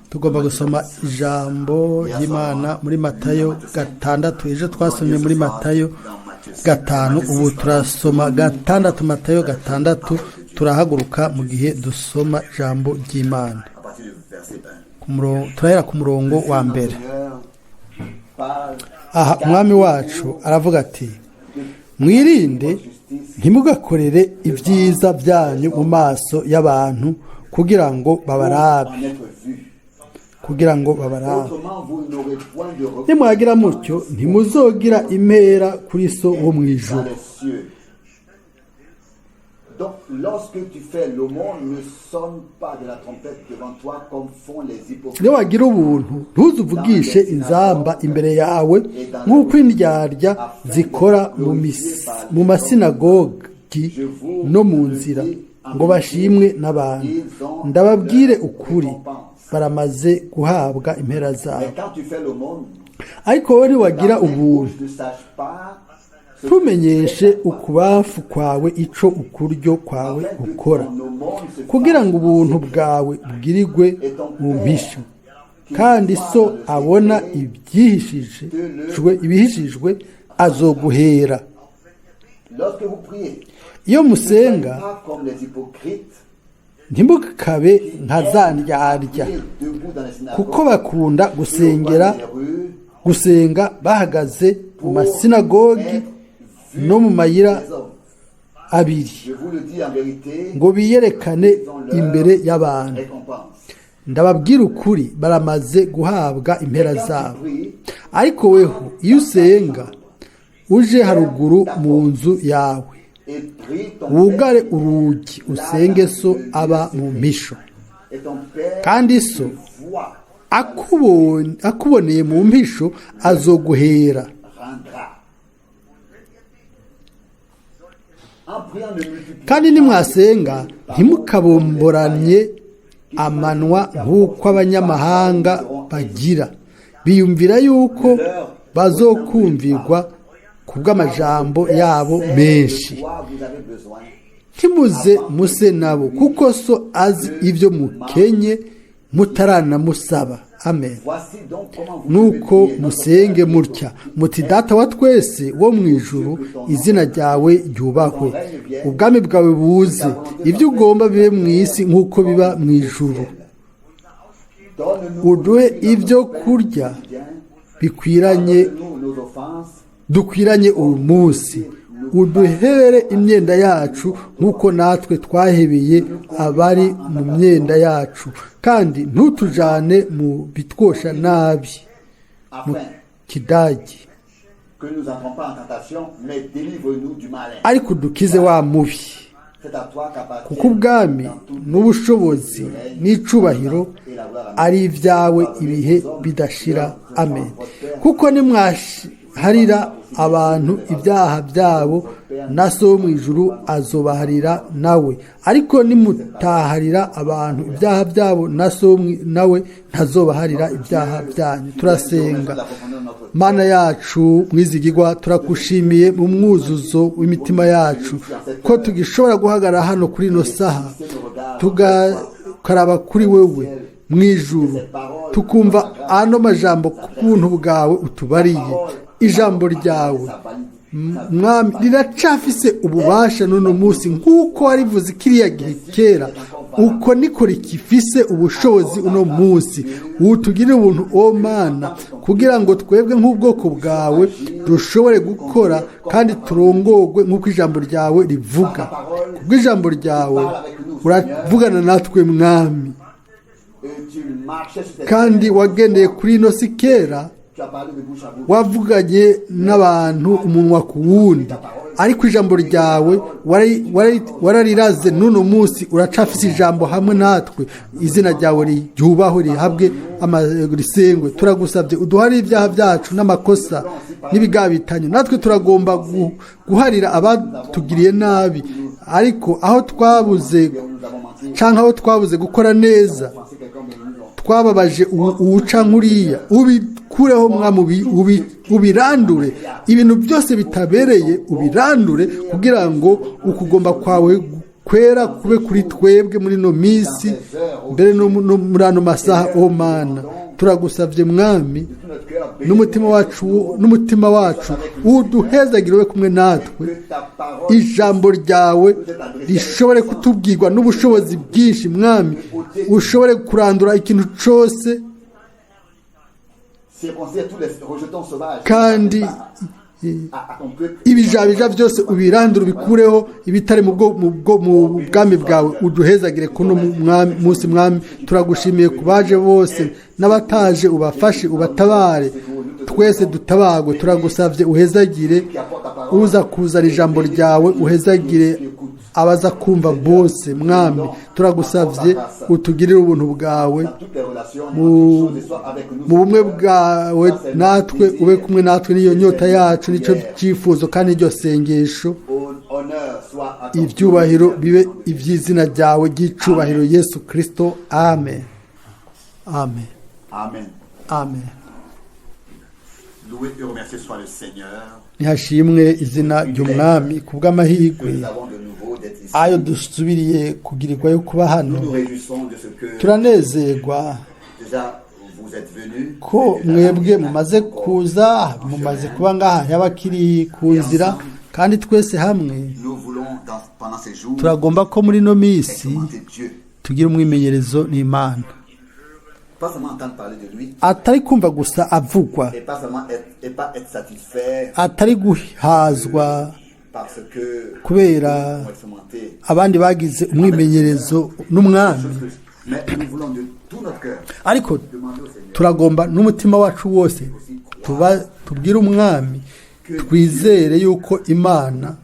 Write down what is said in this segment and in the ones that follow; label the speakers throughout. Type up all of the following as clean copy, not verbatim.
Speaker 1: tugomba gusoma ijambo ry'Imana muri Matayo 6. Ejo twasomye muri Matayo 5, ubu turasoma 6, Matayo 6. Turahaguruka mu gihe dusoma ijambo ry'Imana. Turahera ku murongo wa mbere. Aha umwami wacu aravuga ati, mwirinde ntimugakorere ibyiza byanyu mu maso y'abantu kugira ngo babarabe. Nimwagira mutyo ntimuzogira impera kuri so wo mu ijuru.
Speaker 2: Donc, lorsque tu fais l'aumône, ne sonne pas de la trompette devant toi comme font les hypocrites.
Speaker 1: Niwagira ubuntu ntuzuvugishe inzamba imbere yawe nk'uko indyarya zikora mu masinagogi no mu nzira ngo bashimwe n'abantu. Ndababwire ukuri, baramaze guhabwa impera zabo. Ariko wowe niwagira ubuntu tumenyeshe ukubamfu kwawe ico ukuryo kwawe ukora, kugira ngo ubuntu bwawe bwirigwe mu mpisho, kandi so abona ibihishijwe azoguhera. Iyo musenga ntimukabe nka za ndyarya, kuko bakunda gusenga bahagaze mu masinagogi no mu mayira abiri ngo biyerekane imbere y'abantu. Ndababwira ukuri, baramaze guhabwa impera zabo. Ariko weho iyo usenga uje haruguru mu nzu yawe, wugare urugi usenge so aba mu mpisho, kandi so akuboneye mu mpisho azoguhera. Kandi nimwasenga ntimukabomboranye amanwa nk'uko abanyamahanga bagira, biyumvira yuko bazokumvirwa ku bw'amajambo yabo menshi. Ntimuze muse nabo, kuko so azi ibyo mukenye mutaranamusaba. Amen. Nuko musenge mutya muti, Data wa twese wo mu ijuru, izina ryawe ryubahwe, ubwami bwawe buze, ibyo ugomba bibe mu isi nk'uko biba mu ijuru. Uduhe ibyo kurya dukwiranye uyu munsi. Uduhere imyenda yacu nk'uko natwe twahebeye abari mu myenda yacu, kandi ntutujane mu bitwosha nabi mu kidagi, ariko udukize wa mubi. Kuko ubwami n'ubushobozi n'icubahiro ari ibyawe ibihe bidashira. Amen. Kuko nimwaharira abantu ibyaha byabo, na so wo mu ijuru azobaharira nawe. Ariko nimutaharira abantu ibyaha byabo, na so nawe ntazobaharira ibyaha byanyu. Turasenga. Mana yacu mwizigirwa, turakushimiye mu mwuzuzo w'imitima yacu ko tugishobora guhagarara hano kuri ino saha tugakaraba kuri wewe mu ijuru, tukumva ano majambo ku buntu bwawe utubariye. Ijambo ryawe mwami riracafise ububasha n'uno munsi, nk'uko warivuze kiriya gihe kera, uko niko rikifise ubushobozi uno munsi. Utugirire ubuntu o Mana, kugira ngo twebwe nk'ubwoko bwawe dushobore gukora kandi turongorwe nk'uko ijambo ryawe rivuga. Kubwo ijambo ryawe uravugana natwe mwami, kandi wagendeye kuri ino si kera, wavuganye n'abantu umunwa ku wundi, ariko ijambo ryawe warariraze n'uno munsi uracafise ijambo hamwe natwe. Izina ryawe ryubahwe, rihabwe risengwe. Turagusabye uduharire ibyaha byacu n'amakosa n'ibigabitanye. Natwe turagomba guharira abatugiriye nabi, ariko aho twabuze gukora neza, twababaje uwuca nkuriya, ubikureho mwami, ubirandure. Ibintu byose bitabereye ubirandure, kugira ngo ukugomba kwawe kwera kube kuri twebwe muri ino minsi mbere no muri ano masaha o mana turagusavye mwami n'umutima wacu uduhezagire ube kumwe natwe ijambo ryawe rishobore kutubwirwa n'ubushobozi bwinshi mwami ushobore kurandura ikintu cose kandi ibijabija byose ubirandura ubikureho ibitari mu bwami bwawe uduhezagire kuno munsi mwami turagushimiye kubaje bose n'abataje ubafashe ubatabare twese dutabagwe turagusavye uhezagire uza kuzana ijambo ryawe uhezagire abaza kumva bose mwami turagusavye utugirire ubuntu bwawe mu bumwe bwawe natwe ube kumwe natwe n'iyo nyota yacu nico cyifuzo kandi iryo sengesho ibyubahiro bibe iby'izina ryawe ry'icubahiro Yesu Kristo amen amen
Speaker 2: Amen.
Speaker 1: amen
Speaker 2: Loué et remercié soit le Seigneur.
Speaker 1: Nihashimwe izina ry'umwami kubw'amahirwe ayo dusubiriye kugirirwa yo kuba hano turanezerwa ko mwebwe mumaze kuza mumaze kuba ngaha y'abakiri ku nzira kandi twese hamwe turagomba ko muri no minsi tugira umwimenyerezo n'Imana atari kumva gusa avugwa atari guhazwa kubera abandi bagize umwimenyerezo n'umwami ariko turagomba n'umutima wacu wose tubwire umwami twizere yuko Imana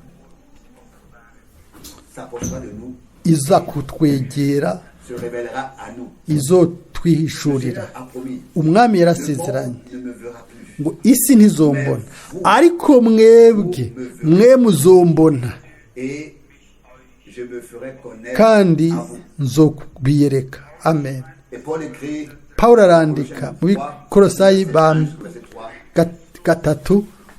Speaker 1: iza kutwegera izo twihishurira umwami yarasezeranye ngo isi ntizombona ariko mwe muzombona kandi nzokubiyereka amen Pawulo arandika mu Bikolosayi gatatu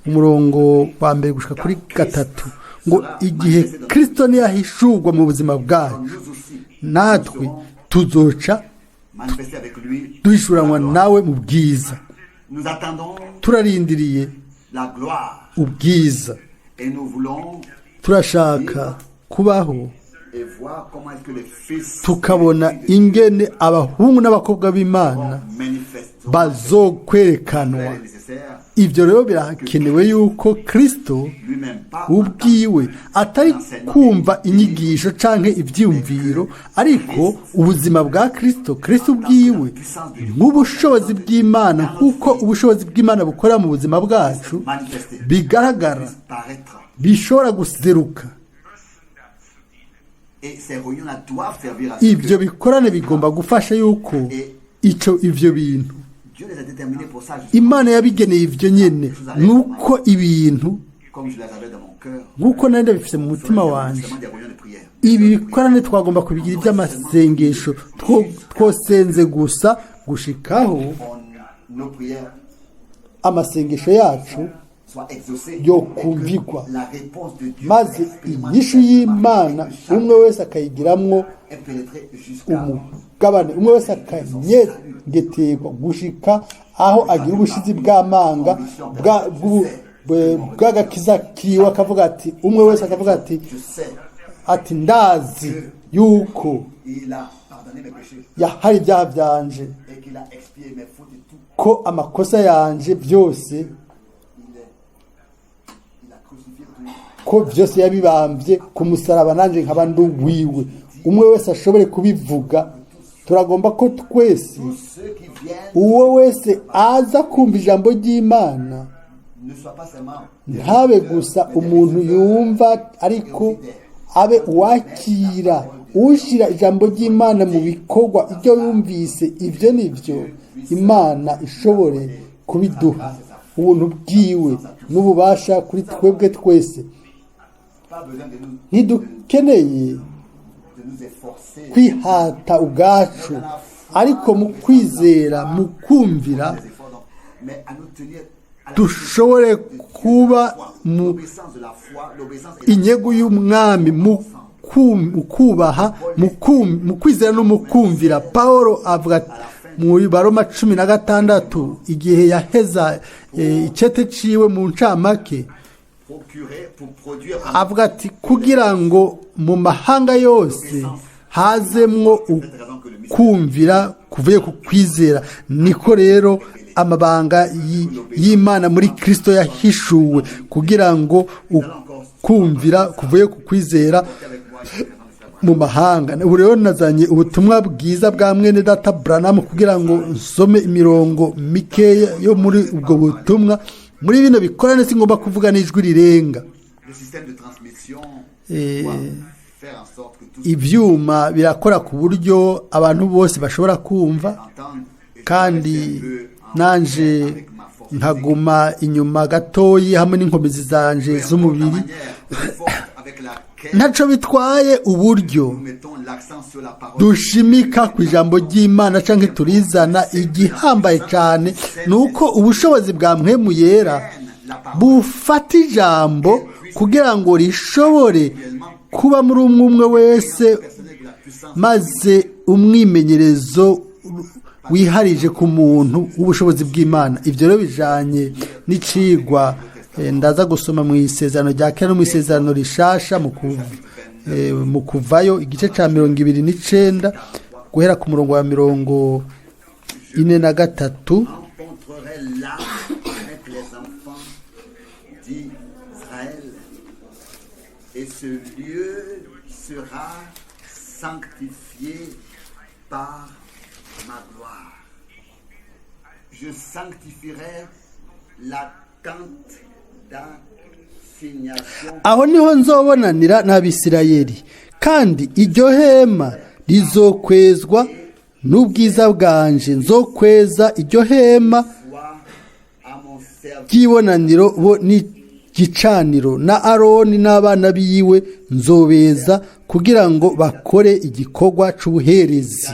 Speaker 1: umurongo wa mbere gushika kuri gatatu ngo igihe Kristo niyahishurwa mu buzima bwacu natwe tuzoca duhishuranwa nawe mu bwiza turarindiriye ubwiza turashaka kubaho tukabona ingene abahungu n'abakobwa b'Imana bazokwerekanwa ibyo rero birakenewe yuko Kristo ubwiwe atari kumva inyigisho canke ivyumviro ariko ubuzima bwa Kristo ubwiwe nk'ubushobozi bw'Imana kuko ubushobozi bw'Imana bukora mu buzima bwacu bigaragara bishobora guseruka ibyo bikorane bigomba gufasha yuko ivyo bintu Imana yabigeneye ivyo nyene nuko ibintu nkuko nande bifise mu mutima wanje ibi bikorane twagomba kubigira iby'amasengesho twosenze gusa gushikaho amasengesho yacu yo kumvikwa maze inyishu y'Imana umwe wese akayigiramwo umugabane umwe wese akanyegeterwa gushika aho agira ubushizi bw'amanga bw'agakiza kiwe akavuga ati umwe wese akavuga ati ndazi yuko yahari ibyaha byanje ko amakosa yanje byose ko byose yabibambye ku musaraba nanje nkaba ndugwiwe umwe wese ashobore kubivuga turagomba ko twese uwo wese aza kumva ijambo ry'Imana ntabe gusa umuntu yumva ariko abe uwakira ushira ijambo ry'Imana mu bikorwa ibyo yumvise ibyo nivyo Imana ishobore kubiduha ubuntu bwiwe n'ububasha kuri twebwe twese ntidukeneye kwihata ubwacu ariko mu kwizera mu kumvira dushobore kuba mu inyego y'umwami mu kubaha mu kwizera no mu kumvira. Pawulo avuga muri Baroma 16 igihe yaheza icete ciwe mu ncamake avuga ati kugira ngo mu mahanga yose hazemwo kumvira kuvuye ku kwizera. Niko rero amabanga y'Imana muri Kristo yahishuwe kugira ngo kumvira kuvuye ku kwizera mu mahanga. Ubu rero nazanye ubutumwa bwiza bwa Mwene Data Branham kugira ngo nsome imirongo mikeya yo muri ubwo butumwa. Muri bino bikorane singomba kuvuga n'ijwi rirenga. Ivyuma birakora ku buryo abantu bose bashobora kumva, kandi nanje nkaguma inyuma gatoyi hamwe n'inkomezi zanje z'umubiri. Ntaco bitwaye uburyo dushimika ku ijambo ry'Imana canke turizana. Igihambaye cane nuko ubushobozi bwa Mpwemu Yera bufata ijambo kugira ngo rishobore kuba muri umwe wese, maze umwimenyerezo wiharije ku muntu w'ubushobozi bw'Imana. Ivyo rero bijanye n'icigwa ndaza gusoma mu isezerano rya kera no mu isezerano rishasha mu kuvayo igice ca 29 guhera ku murongo wa 43.
Speaker 2: Et ce lieu sera sanctifié par ma gloire. Je sanctifierai la tente d'assignation.
Speaker 1: Aho niho nzobonanira n'Abisirayeli, kandi iryo hema rizokwezwa n'ubwiza bwanje. Nzokweza iryo hema ry'ibonaniro bo ni gicaniro, na Aroni n'abana biwe nzobeza kugira ngo bakore igikorwa c'ubuherezi,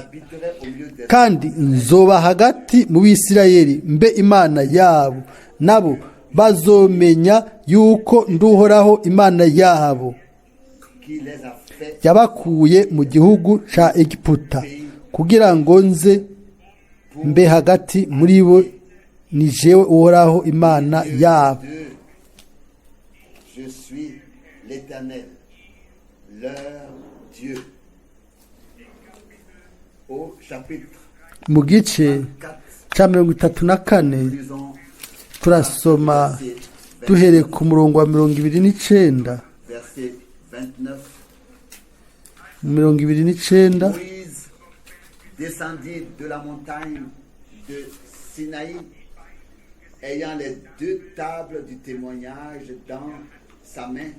Speaker 1: kandi nzoba hagati mu Bisirayeli mbe Imana yabo, nabo bazomenya yuko nduhoraho Imana yabo yabakuye mu gihugu ca Egiputa, kugira ngo nze mbe hagati muri bo, ni jewe uhoraho Imana yabo.
Speaker 2: Je suis l'Éternel, leur Dieu. Au chapitre
Speaker 1: mu gice ca 34 turasoma duhere ku murongo wa 29.
Speaker 2: verset 29.
Speaker 1: 29.
Speaker 2: Moïse descendit de la montagne de Sinaï, ayant les 2 tables du témoignage dans sa main.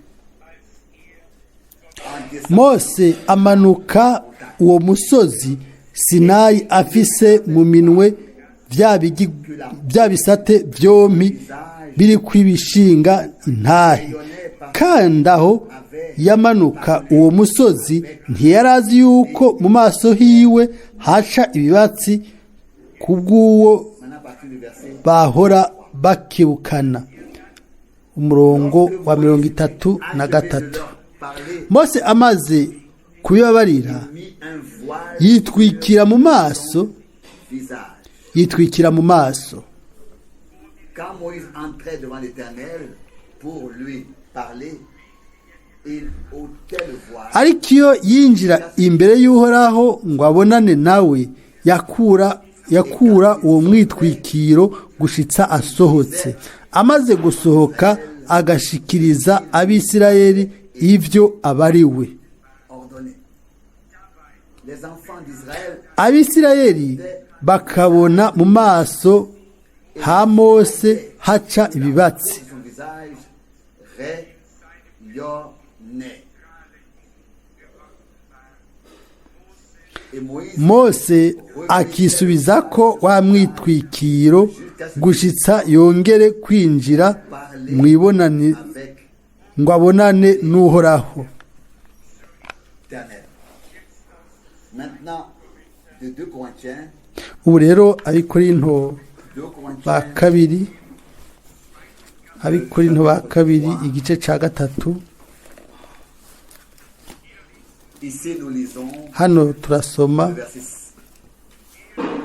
Speaker 1: Mose amanuka uwo musozi Sinayi afise mu minwe vya bisate vyompi biri kwibishinga intahe. Kandi aho yamanuka uwo musozi ntiyarazi yuko mu maso hiwe haca ibibatsi kubw'uwo bahora bakibukana. Umurongo wa 33. Mose amaze kubibabarira yitwikira mu maso.
Speaker 2: Quand Moïse entrait devant l'Éternel pour lui parler, il ôtait le voile.
Speaker 1: Ariko iyo yinjira imbere y'Uhoraho ngo abonane nawe, yakura uwo mwitwikiro gushitsa asohotse. Amaze gusohoka agashikiriza Abisirayeli ivyo abariwe. Abisirayeli bakabona mu maso ha Mose haca ibibatsi. Mose akisubiza ko wa mwitwikiro gushitsa yongere kwinjira mwibonane ngo abonane n'Uhoraho. Ubu rero Abikorinto ba kabiri igice ca 3
Speaker 2: Ici, nous lisons
Speaker 1: hano turasoma
Speaker 2: le verset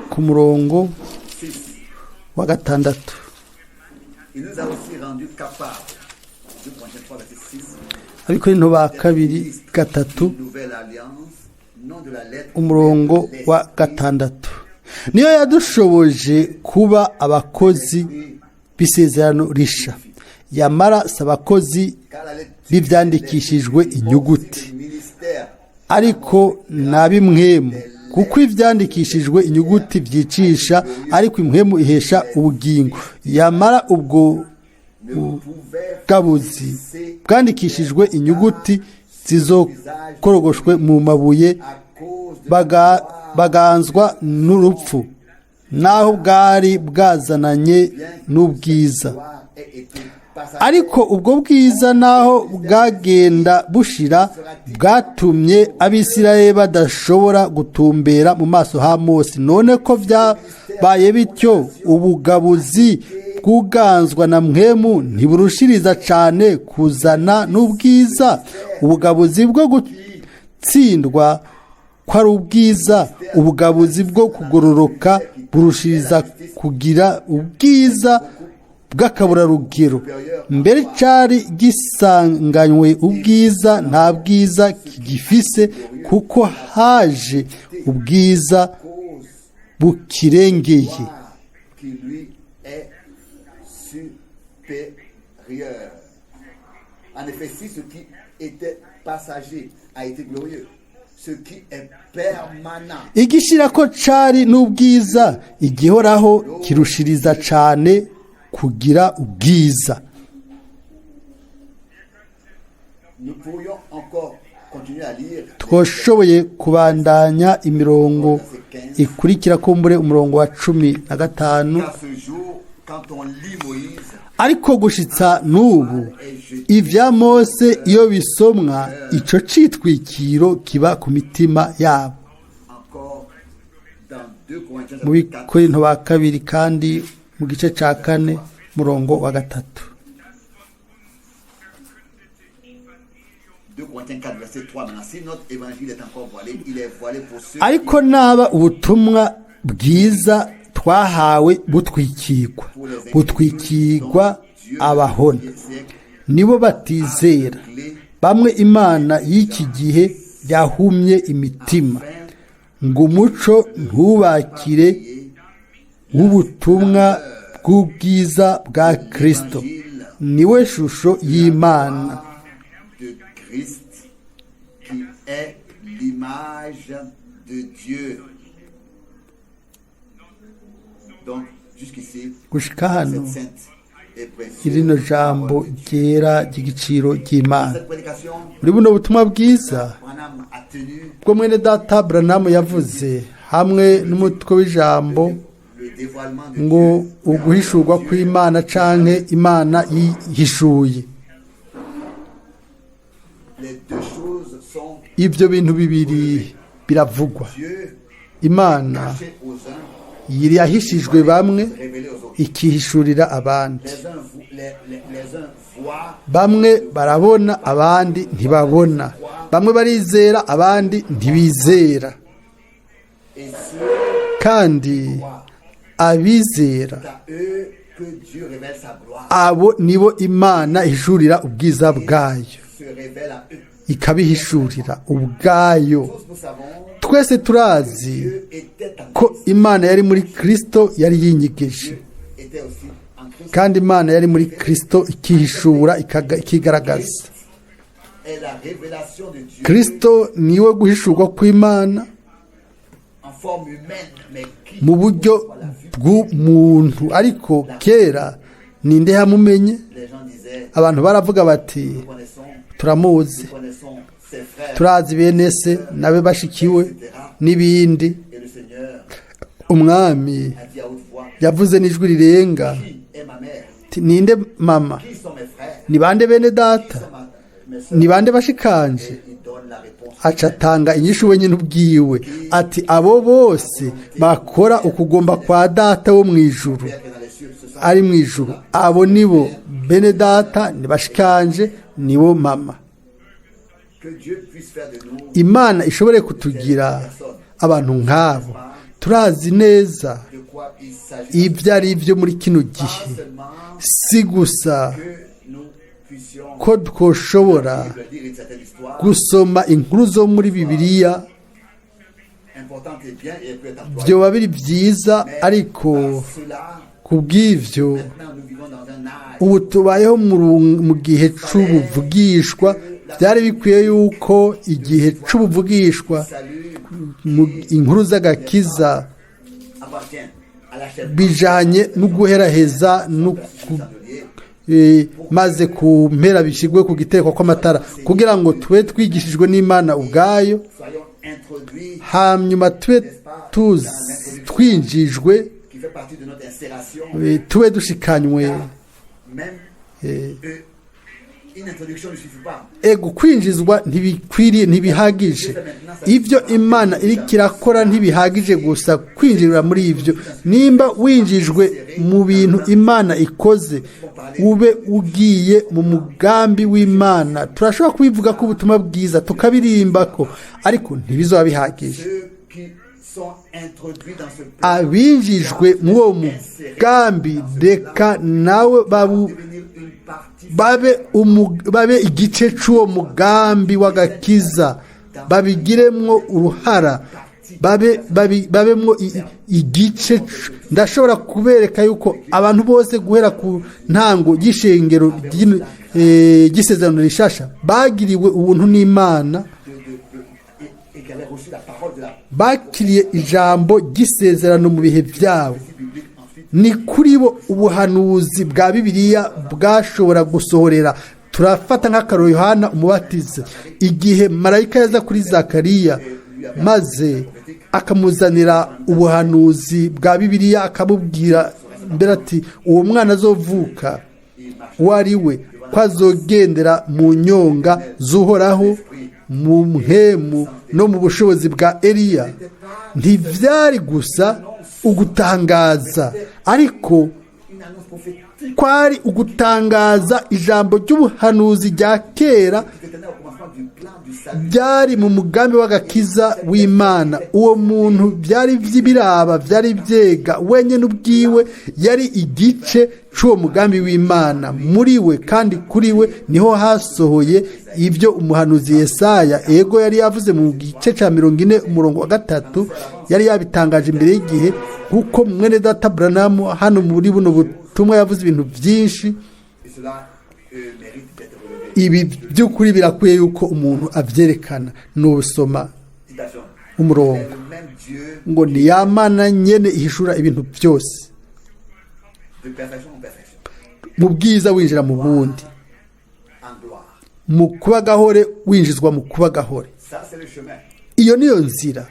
Speaker 1: ku murongo
Speaker 2: 6.
Speaker 1: wa gatandatu.
Speaker 2: Il nous a aussi rendu capables, 2 Corinthiens 3, verset 6,
Speaker 1: ariko ni ba kabiri gatatu
Speaker 2: une nouvelle alliance, non de la lettre,
Speaker 1: umurongo wa gatandatu. Niyo yadushoboje kuba abakozi b'isezerano risha, yamara si abakozi
Speaker 2: car la lettre
Speaker 1: b'ibyandikishijwe inyuguti,
Speaker 2: du ministère
Speaker 1: ariko n'ab'imwemu, kuko ibyandikishijwe inyuguti byicisha, ariko imwemu ihesha ubugingo. Yamara ubwo bwabuzi bwandikishijwe inyuguti zizokorogoshwe mu mabuye,
Speaker 2: à cause de
Speaker 1: baganzwa n'urupfu, naho bwari bwazananye n'ubwiza.
Speaker 2: gloire ait été passagère.
Speaker 1: Ariko ubwo bwiza naho bwagenda bushira, bwatumye abisirayeli badashobora gutumbera mu maso ha Mose. None ko byabaye bityo, ubugabuzi bwuganzwa na mwemu ntiburushiriza cyane kuzana n'ubwiza. Ubugabuzi bwo gutsindwa ko ari ubwiza, ubugabuzi bwo kugororoka burushiriza kugira ubwiza bw'akaburarugero. Mbere cyari gisanganywe ubwiza, nta bwiza kigifise, kuko haje ubwiza bukirengeye.
Speaker 2: Qui lui est supérieur. En effet, si ce qui était passager a été glorieux, ce qui est permanent
Speaker 1: Igishira ko cari n'ubwiza, igihoraho kirushiriza cane kugira ubwiza.
Speaker 2: nous pourrions encore continuer à lire
Speaker 1: Twashoboye kubandanya imirongo ikurikira kumbure umurongo wa 15.
Speaker 2: qu'à ce jour, quand on lit Moïse,
Speaker 1: Ariko gushitsa n'ubu ivya Mose iyo bisomwa, ico citwikiro kiba ku mitima yabo.
Speaker 2: encore dans 2 Corinthiens
Speaker 1: Mu Bikorinto ba kabiri kandi mu gice ca 4 murongo wa 3.
Speaker 2: 2 Corinthiens 4, verset 3. Maintenant, si notre évangile est encore voilé, il est voilé pour ceux
Speaker 1: Ariko naba ubutumwa bwiza twahawe butwikirwa abahona, nibo batizera, bamwe Imana y'iki gihe yahumye imitima, ngo umuco ntubakire w'ubutumwa bw'ubwiza bwa Kristo, niwe shusho y'Imana,
Speaker 2: de Christ, qui est l'image de Dieu. Donc, jusqu'ici,
Speaker 1: gushika hano
Speaker 2: cette sainte et précieuse
Speaker 1: irino jambo ryera ry'igiciro ry'Imana.
Speaker 2: cette prédication,
Speaker 1: Muri buno butumwa bwiza
Speaker 2: Branham a tenu
Speaker 1: bwo Mwene Data Branham yavuze, hamwe n'umutwe w'ijambo
Speaker 2: le dévoilement de
Speaker 1: ngo
Speaker 2: Dieu.
Speaker 1: uguhishurwa kw'Imana canke Imana yihishuye.
Speaker 2: Les deux choses sont
Speaker 1: Ivyo bintu bibiri biravugwa.
Speaker 2: Dieu
Speaker 1: Imana
Speaker 2: caché aux uns,
Speaker 1: yiri yahishijwe bamwe,
Speaker 2: révélé aux autres.
Speaker 1: ikihishurira abandi.
Speaker 2: Les uns voient,
Speaker 1: Bamwe barabona, abandi ntibabona. Bamwe barizera, abandi ntibizera.
Speaker 2: et ceux
Speaker 1: Kandi abizera,
Speaker 2: à eux que Dieu révèle sa gloire,
Speaker 1: abo nibo Imana ihishurira ubwiza bwayo,
Speaker 2: se révèle à eux.
Speaker 1: ikabihishurira ubwayo.
Speaker 2: Tous nous savons,
Speaker 1: Twese turazi
Speaker 2: Dieu était en
Speaker 1: ko Imana yari muri Kristo, yari yinyigeje,
Speaker 2: était aussi en Christ.
Speaker 1: kandi Imana yari muri Kristo ikihishura, ikigaragaza.
Speaker 2: Et la révélation de Dieu
Speaker 1: Kristo niwe guhishurwa kw'Imana
Speaker 2: en forme humaine, mais qui
Speaker 1: mu buryo bw'umuntu. Ariko kera ninde yamumenye?
Speaker 2: les gens disaient,
Speaker 1: Abantu baravuga bati,
Speaker 2: nous connaissons
Speaker 1: turamuzi,
Speaker 2: ses frères,
Speaker 1: turazi bene se nabe bashikiwe n'ibindi.
Speaker 2: et le Seigneur
Speaker 1: Umwami
Speaker 2: a dit à haute voix,
Speaker 1: yavuze n'ijwi rirenga,
Speaker 2: qui est ma mère,
Speaker 1: ati, ninde mama?
Speaker 2: qui sont mes frères,
Speaker 1: Ni bande bene data?
Speaker 2: mes soeurs.
Speaker 1: Ni bande bashikanje?
Speaker 2: Il donne la réponse.
Speaker 1: Aca atanga inyishu wenyine ubwiwe, ati abo bose bakora ukugomba kwa data wo mu ijuru,
Speaker 2: Père qui est dans les cieux, ce sont
Speaker 1: ari mu ijuru, abo nibo bene data, ni bashikanje, nibo mama. imana ishobore kutugira abantu nk'abo. turazi neza ibyo ari byo muri kino gihe, si gusa ko twoshobora gusoma inkuru zo muri bibiliya byoba biri byiza, ariko ku bw'ibyo ubu tubayeho mu gihe cy'ubuvugishwa. byari bikwiye yuko igihe cy'ubuvugishwa inkuru z'agakiza bijanye no guheraheza maze ku mpera bishyirwe ku gitereko kw'amatara, kugira ngo tube twigishijwe n'Imana ubwayo, hanyuma tube twinjijwe, tube dushikanywe. Ego kwinjizwa ntibikwiriye, ntibihagije. Ibyo Imana iriko irakora ntibihagije gusa kwinjira muri ibyo. Nimba winjijwe mu bintu Imana ikoze, ube ugiye mu mugambi w'Imana. Turashobora kubivuga ko ubutumwa bwiza tukabirimba ko, ariko ntibizoba bihagije. Abinjijwe muri uwo mugambi, reka nawe babe igice cy'uwo mugambi w'agakiza, babigiremwo uruhara, babemwo igice. Ndashobora kubereka yuko abantu bose guhera ku ntango y'ishengero ry'isezerano rishasha bagiriwe ubuntu n'Imana, bakiriye ijambo ry'isezerano mu bihe byabo. Ni kuri bo ubuhanuzi bwa Bibiliya bwashobora gusohorera. Turafata nk'akaroro Yohana Umubatiza, igihe marayika yaza kuri Zakariya maze akamuzanira ubuhanuzi bwa Bibiliya, akamubwira mbere ati uwo mwana azovuka uwo ari we, ko azogendera mu nyonga z'Uhoraho, mu mpemu no mu bushobozi bwa Eliya. Ntibyari gusa ugutangaza, ariko kwari ugutangaza ijambo ry'ubuhanuzi rya kera byari mu mugambi w'agakiza w'Imana. Uwo muntu byari by'ibiraba, byari byega wenyine ubwiwe, yari igice cy'uwo mugambi w'Imana muri we, kandi kuri we niho hasohoye ibyo umuhanuzi Yesaya ego yari yavuze mu gice cya 40:3, yari yabitangaje imbere y'igihe, kuko Mwene Data Branham hano muri buno butumwa yavuze ibintu byinshi. Ibi by'ukuri birakwiye yuko umuntu abyerekana. Nubusoma umurongo ngo ni ya Mana nyene ihishura ibintu byose, mu bwiza winjira mu bundi, mu kuba gahore winjizwa mu kuba gahore. Iyo niyo nzira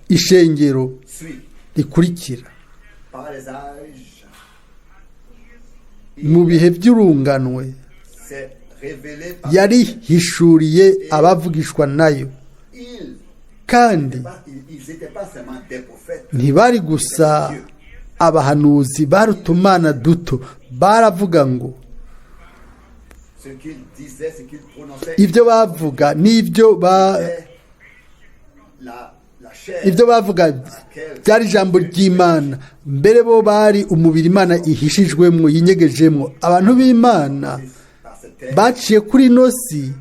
Speaker 1: ishengero rikurikira mu bihe by'urunganwe. Yarihishuriye abavugishwa nayo, kandi ntibari gusa abahanuzi barutumana duto. Baravuga ngo ibyo bavuga n'ibyo ibyo bavuga byari ijambo ry'Imana. Mbere bo bari umubiri Imana ihishijwemo, yinyegejemo. Abantu b'Imana baciye kuri nosi,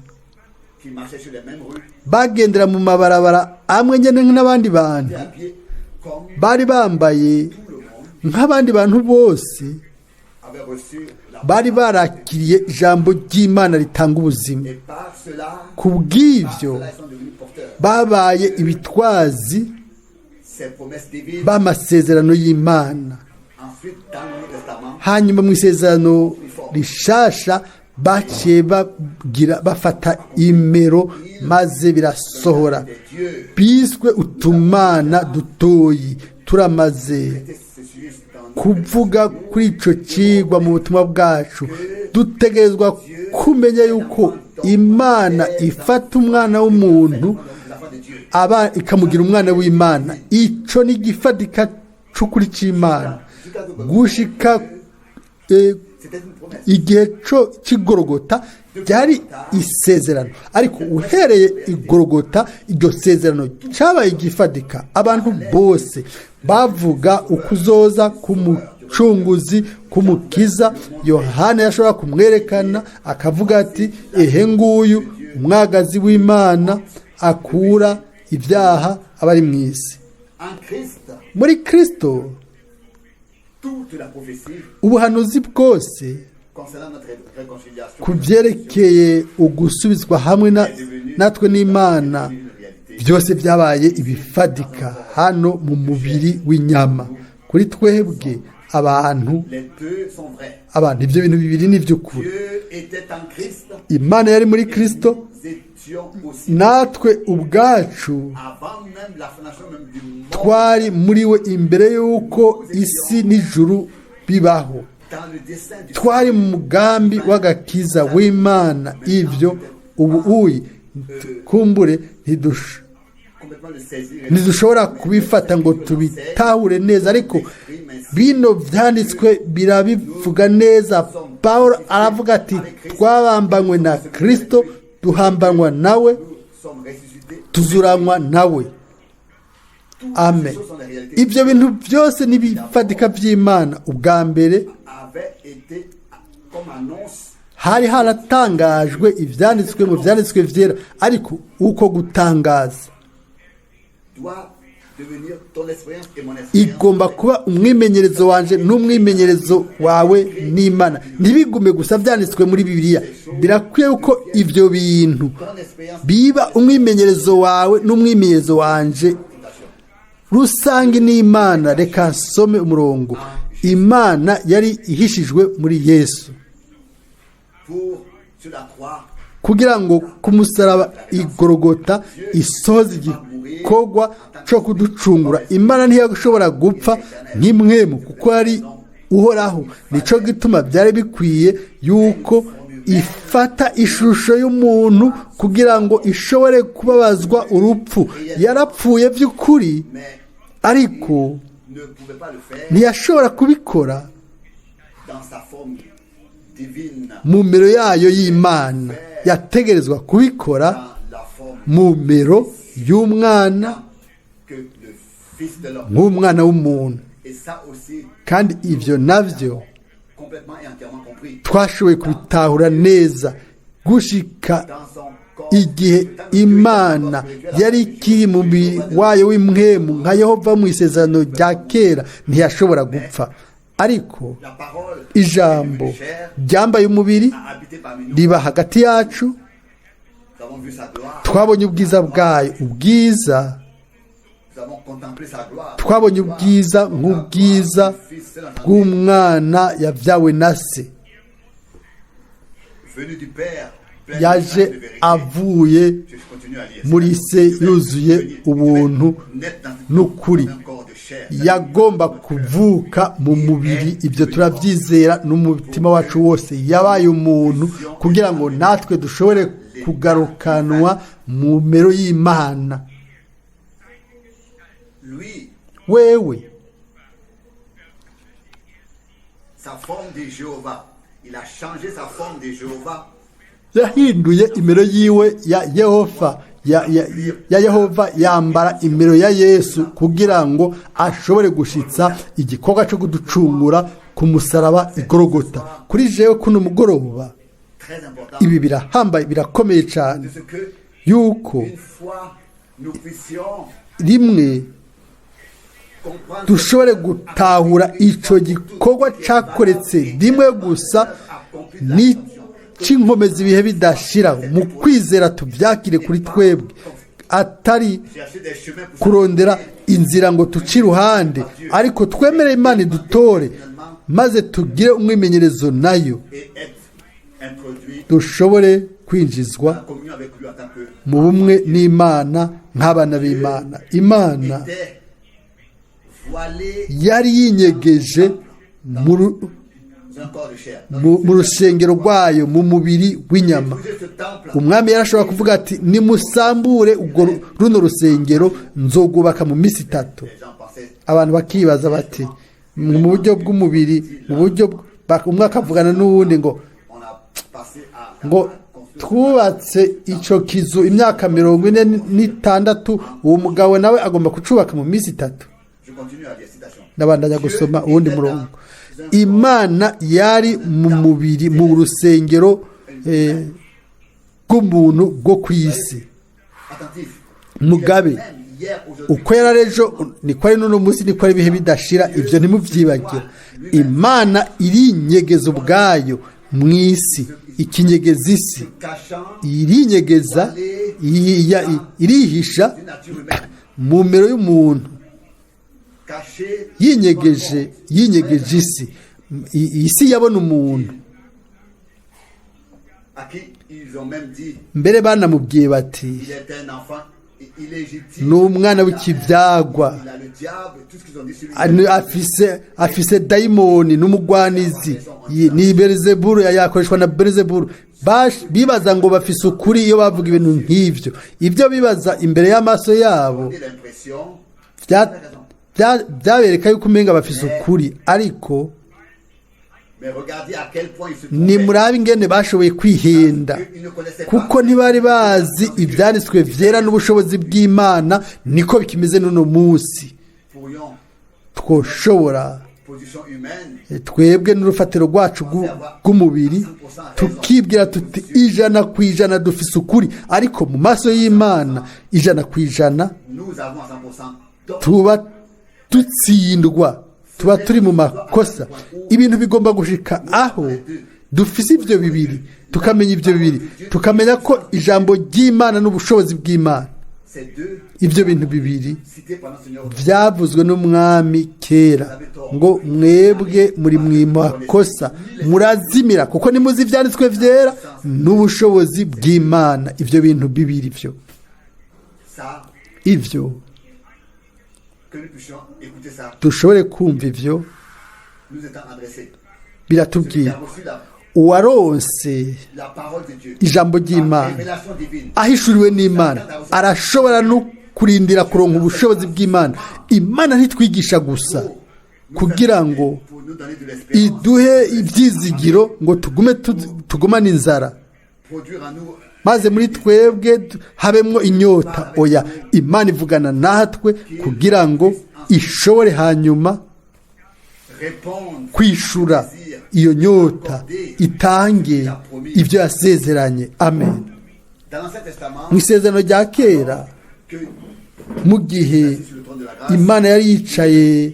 Speaker 1: bagendera mu mabarabara amwe nyene n'abandi bantu, bari bambaye nk'abandi bantu bose, bari barakiriye ijambo ry'Imana ritanga ubuzima. Ku bw'ibyo babaye ibitwazi b'amasezerano y'Imana. Hanyuma mu isezerano rishasha baciye bafata imero maze birasohora, biswe utumana dutoyi. Turamaze kuvuga kuri ico cigwa mu butumwa bwacu. Dutegerezwa kumenya yuko Imana ifata umwana w'umuntu ikamugira umwana w'Imana. Ico ni gifatika c'ukuri c'Imana gushika
Speaker 2: C'était une promesse.
Speaker 1: igihe cy'igorogota ryari isezerano, ariko uhereye igorogota iryo sezerano cyabaye igifadika. Abantu bose bavuga ukuzoza k'umucunguzi, k'umukiza. Yohana yashobora kumwerekana akavuga ati ehe nguyu umwagazi w'Imana akura ibyaha abari mu isi.
Speaker 2: En Christ,
Speaker 1: Muri Kristo
Speaker 2: toute la prophétie
Speaker 1: ubuhanuzi bwose
Speaker 2: concernant notre réconciliation
Speaker 1: ku byerekeye ugusubizwa hamwe natwe n'Imana byose byabaye ibifadika hano mu mubiri w'inyama. Kuri twebwe abantu
Speaker 2: les deux sont vrais.
Speaker 1: ibyo bintu bibiri ni by'ukuri.
Speaker 2: Dieu était en Christ,
Speaker 1: Imana yari muri Kristo,
Speaker 2: nous étions aussi
Speaker 1: natwe ubwacu
Speaker 2: avant même la fondation même du monde
Speaker 1: twari muri we imbere y'uko isi n'ijuru bibaho.
Speaker 2: dans le dessein du
Speaker 1: Twari mu mugambi w'agakiza w'Imana. Ibyo ubu kumbure
Speaker 2: complètement le saisir.
Speaker 1: ntidushobora kubifata ngo tubitahure neza, ariko bino byanditswe birabivuga neza. Pawulo aravuga ati twabambanywe na Kristo, duhambanwa nawe,
Speaker 2: Nous sommes ressuscités.
Speaker 1: tuzuranywa nawe. Amen.
Speaker 2: Ce sont les réalités
Speaker 1: Ibyo bintu byose ni ibifatika by'Imana. Ubwa mbere
Speaker 2: qui avaient été comme annonce
Speaker 1: hari haratangajwe ibyanditswe mu byanditswe byera, ariko uko gutangaza
Speaker 2: doit devenir ton expérience et mon expérience.
Speaker 1: igomba kuba umwimenyerezo wanje n'umwimenyerezo wawe n'Imana. Ntibigume gusa byanditswe muri Bibiliya. Birakwiye ko ibyo bintu
Speaker 2: Ton expérience
Speaker 1: biba umwimenyerezo wawe n'umwimenyerezo wanje rusange n'Imana. Reka nsome umurongo. Imana yari ihishijwe muri Yesu
Speaker 2: pour sur la croix
Speaker 1: kugira ngo ku musaraba igorogota isohoze igikorwa cyo kuducungura. Imana ntiyashobora gupfa nk'imwemu kuko yari uhoraho. Nicyo gituma byari bikwiye yuko ifata ishusho y'umuntu kugira ngo ishobore kubabazwa urupfu. Yarapfuye by'ukuri, ariko
Speaker 2: ne pouvait pas le faire
Speaker 1: ntiyashobora kubikora
Speaker 2: dans sa forme divine,
Speaker 1: mu mero yayo y'Imana. Yategerezwa kubikora
Speaker 2: dans la forme
Speaker 1: mu mero y'umwana
Speaker 2: que le Fils de l'homme.
Speaker 1: nk'umwana w'umuntu.
Speaker 2: Et ça aussi,
Speaker 1: Kandi ibyo nabyo
Speaker 2: complètement et entièrement compris.
Speaker 1: twashoboye kubitahura neza gushika
Speaker 2: Dans son corps,
Speaker 1: igihe Imana yari ikiri mu mubiri wayo w'imwemu nka Yehova mu isezerano rya kera ntiyashobora gupfa, ariko
Speaker 2: la parole
Speaker 1: ijambo
Speaker 2: chair
Speaker 1: ryambaye umubiri
Speaker 2: a habité parmi nous.
Speaker 1: riba hagati yacu.
Speaker 2: Nous avons vu sa gloire.
Speaker 1: Twabonye ubwiza bwayo, ubwiza
Speaker 2: Nous avons contemplé sa gloire.
Speaker 1: twabonye ubwiza nk'ubwiza bw'umwana yabyawe na se,
Speaker 2: Venu du Père, plein de
Speaker 1: yaje
Speaker 2: grâce et de vérité.
Speaker 1: avuye
Speaker 2: Je continue à lire.
Speaker 1: muri se yuzuye ubuntu n'ukuri. Yagomba kuvuka mu mubiri, ibyo turabyizera n'umutima wacu wose. Yabaye umuntu kugira ngo natwe dushobore kugarukanwa mu mero y'Imana.
Speaker 2: Lui,
Speaker 1: Wewe
Speaker 2: sa forme de Jéhovah, il a changé sa forme de Jéhovah
Speaker 1: yahinduye imero yiwe ya Yehova ya Yehova, yambara imero ya Yesu kugira ngo ashobore gushitsa igikorwa cyo kuducungura ku musaraba igorogota. Kuri jewe kuno mugoroba
Speaker 2: très important.
Speaker 1: ibi birahambaye, birakomeye cyane
Speaker 2: De ce que
Speaker 1: yuko
Speaker 2: une fois nous puissions
Speaker 1: rimwe
Speaker 2: comprendre
Speaker 1: dushobore gutahura icyo gikorwa cyakoretse rimwe gusa n'inkomezi ibihe bidashira. Mu kwizera tubyakire kuri twebwe, atari
Speaker 2: chercher des chemins pour
Speaker 1: kurondera inzira ngo tuci iruhande, ariko twemere Imana idutore maze tugire umwimenyerezo nayo,
Speaker 2: et être introduit
Speaker 1: dushobore kwinjizwa
Speaker 2: en communion avec lui en tant que
Speaker 1: mu bumwe n'Imana nk'abana b'Imana. Imana
Speaker 2: était voilé
Speaker 1: yari yinyegeje mu
Speaker 2: dans un corps de chair.
Speaker 1: mu rusengero rwayo mu mubiri w'inyama.
Speaker 2: Détruisez ce temple.
Speaker 1: Umwami yarashobora kuvuga ati nimusambure runo rusengero nzogubaka mu minsi 3.
Speaker 2: Les gens pensaient
Speaker 1: Abantu bakibaza bati mu buryo bw'umubiri, mu buryo umwe akavugana n'uwundi ngo
Speaker 2: on a passé à
Speaker 1: ngo twubatse icyo kizu imyaka 46, uwo mugabo nawe agomba kucubaka mu minsi 3.
Speaker 2: Je continue à dire citation.
Speaker 1: Ndabandanya gusoma uwundi murongo. Imana yari mu mubiri mu rusengero bw'umuntu bwo ku isi.
Speaker 2: Attentif.
Speaker 1: Mugabe uko yararejo niko ari n'uno munsi niko ari ibihe bidashira, ibyo ntimubyibagire. Imana irinyegeza ubwayo mu isi, ikinyegeza isi, irinyegeza, irihisha mu mero y'umuntu, yinyegeje isi. Isi yabona umuntu, mbere banamubwiye bati ni umwana w'ikibyagwa, afise dayimoni n'umugwanizi, ni Belzebulu, yakoreshwa na Belzebulu. Bibaza ngo bafise ukuri iyo bavuga ibintu nk'ibyo. Ibyo bibaza imbere y'amaso yabo byabereka yuko umenga bafise ukuri, ariko ni murabe ingene bashoboye kwihenda, kuko ntibari bazi ibyanditswe vyera n'ubushobozi bw'Imana. Niko bikimeze n'uno munsi. Twoshobora twebwe n'urufatiro rwacu rw'umubiri tukibwira tuti 100% dufise ukuri, ariko mu maso y'Imana 100% tuba dutsindwa, tuba turi mu makosa. Ibintu bigomba gushika aho dufise ibyo bibiri, tukamenya ibyo bibiri, tukamenya ko ijambo ry'Imana n'ubushobozi bw'Imana, ibyo bintu bibiri byavuzwe n'umwami kera ngo mwebwe muri mwimakosa murazimira, kuko nimuzi ibyanditswe vyera n'ubushobozi bw'Imana. Ibyo bintu bibiri ivyo dushobore kumva ivyo biratubwira. Uwaronse ijambo ry'Imana ahishuriwe n'Imana arashobora no kurindira kuronka ubushobozi bw'Imana. Imana ntitwigisha gusa kugira ngo iduhe ibyizigiro ngo tugumane inzara maze muri twebwe habemwo inyota. Oya, Imana ivugana natwe kugira ngo ishobore hanyuma kwishura iyo nyota, itange ibyo yasezeranye. Amen. Mu isezerano rya kera, mu gihe Imana yari yicaye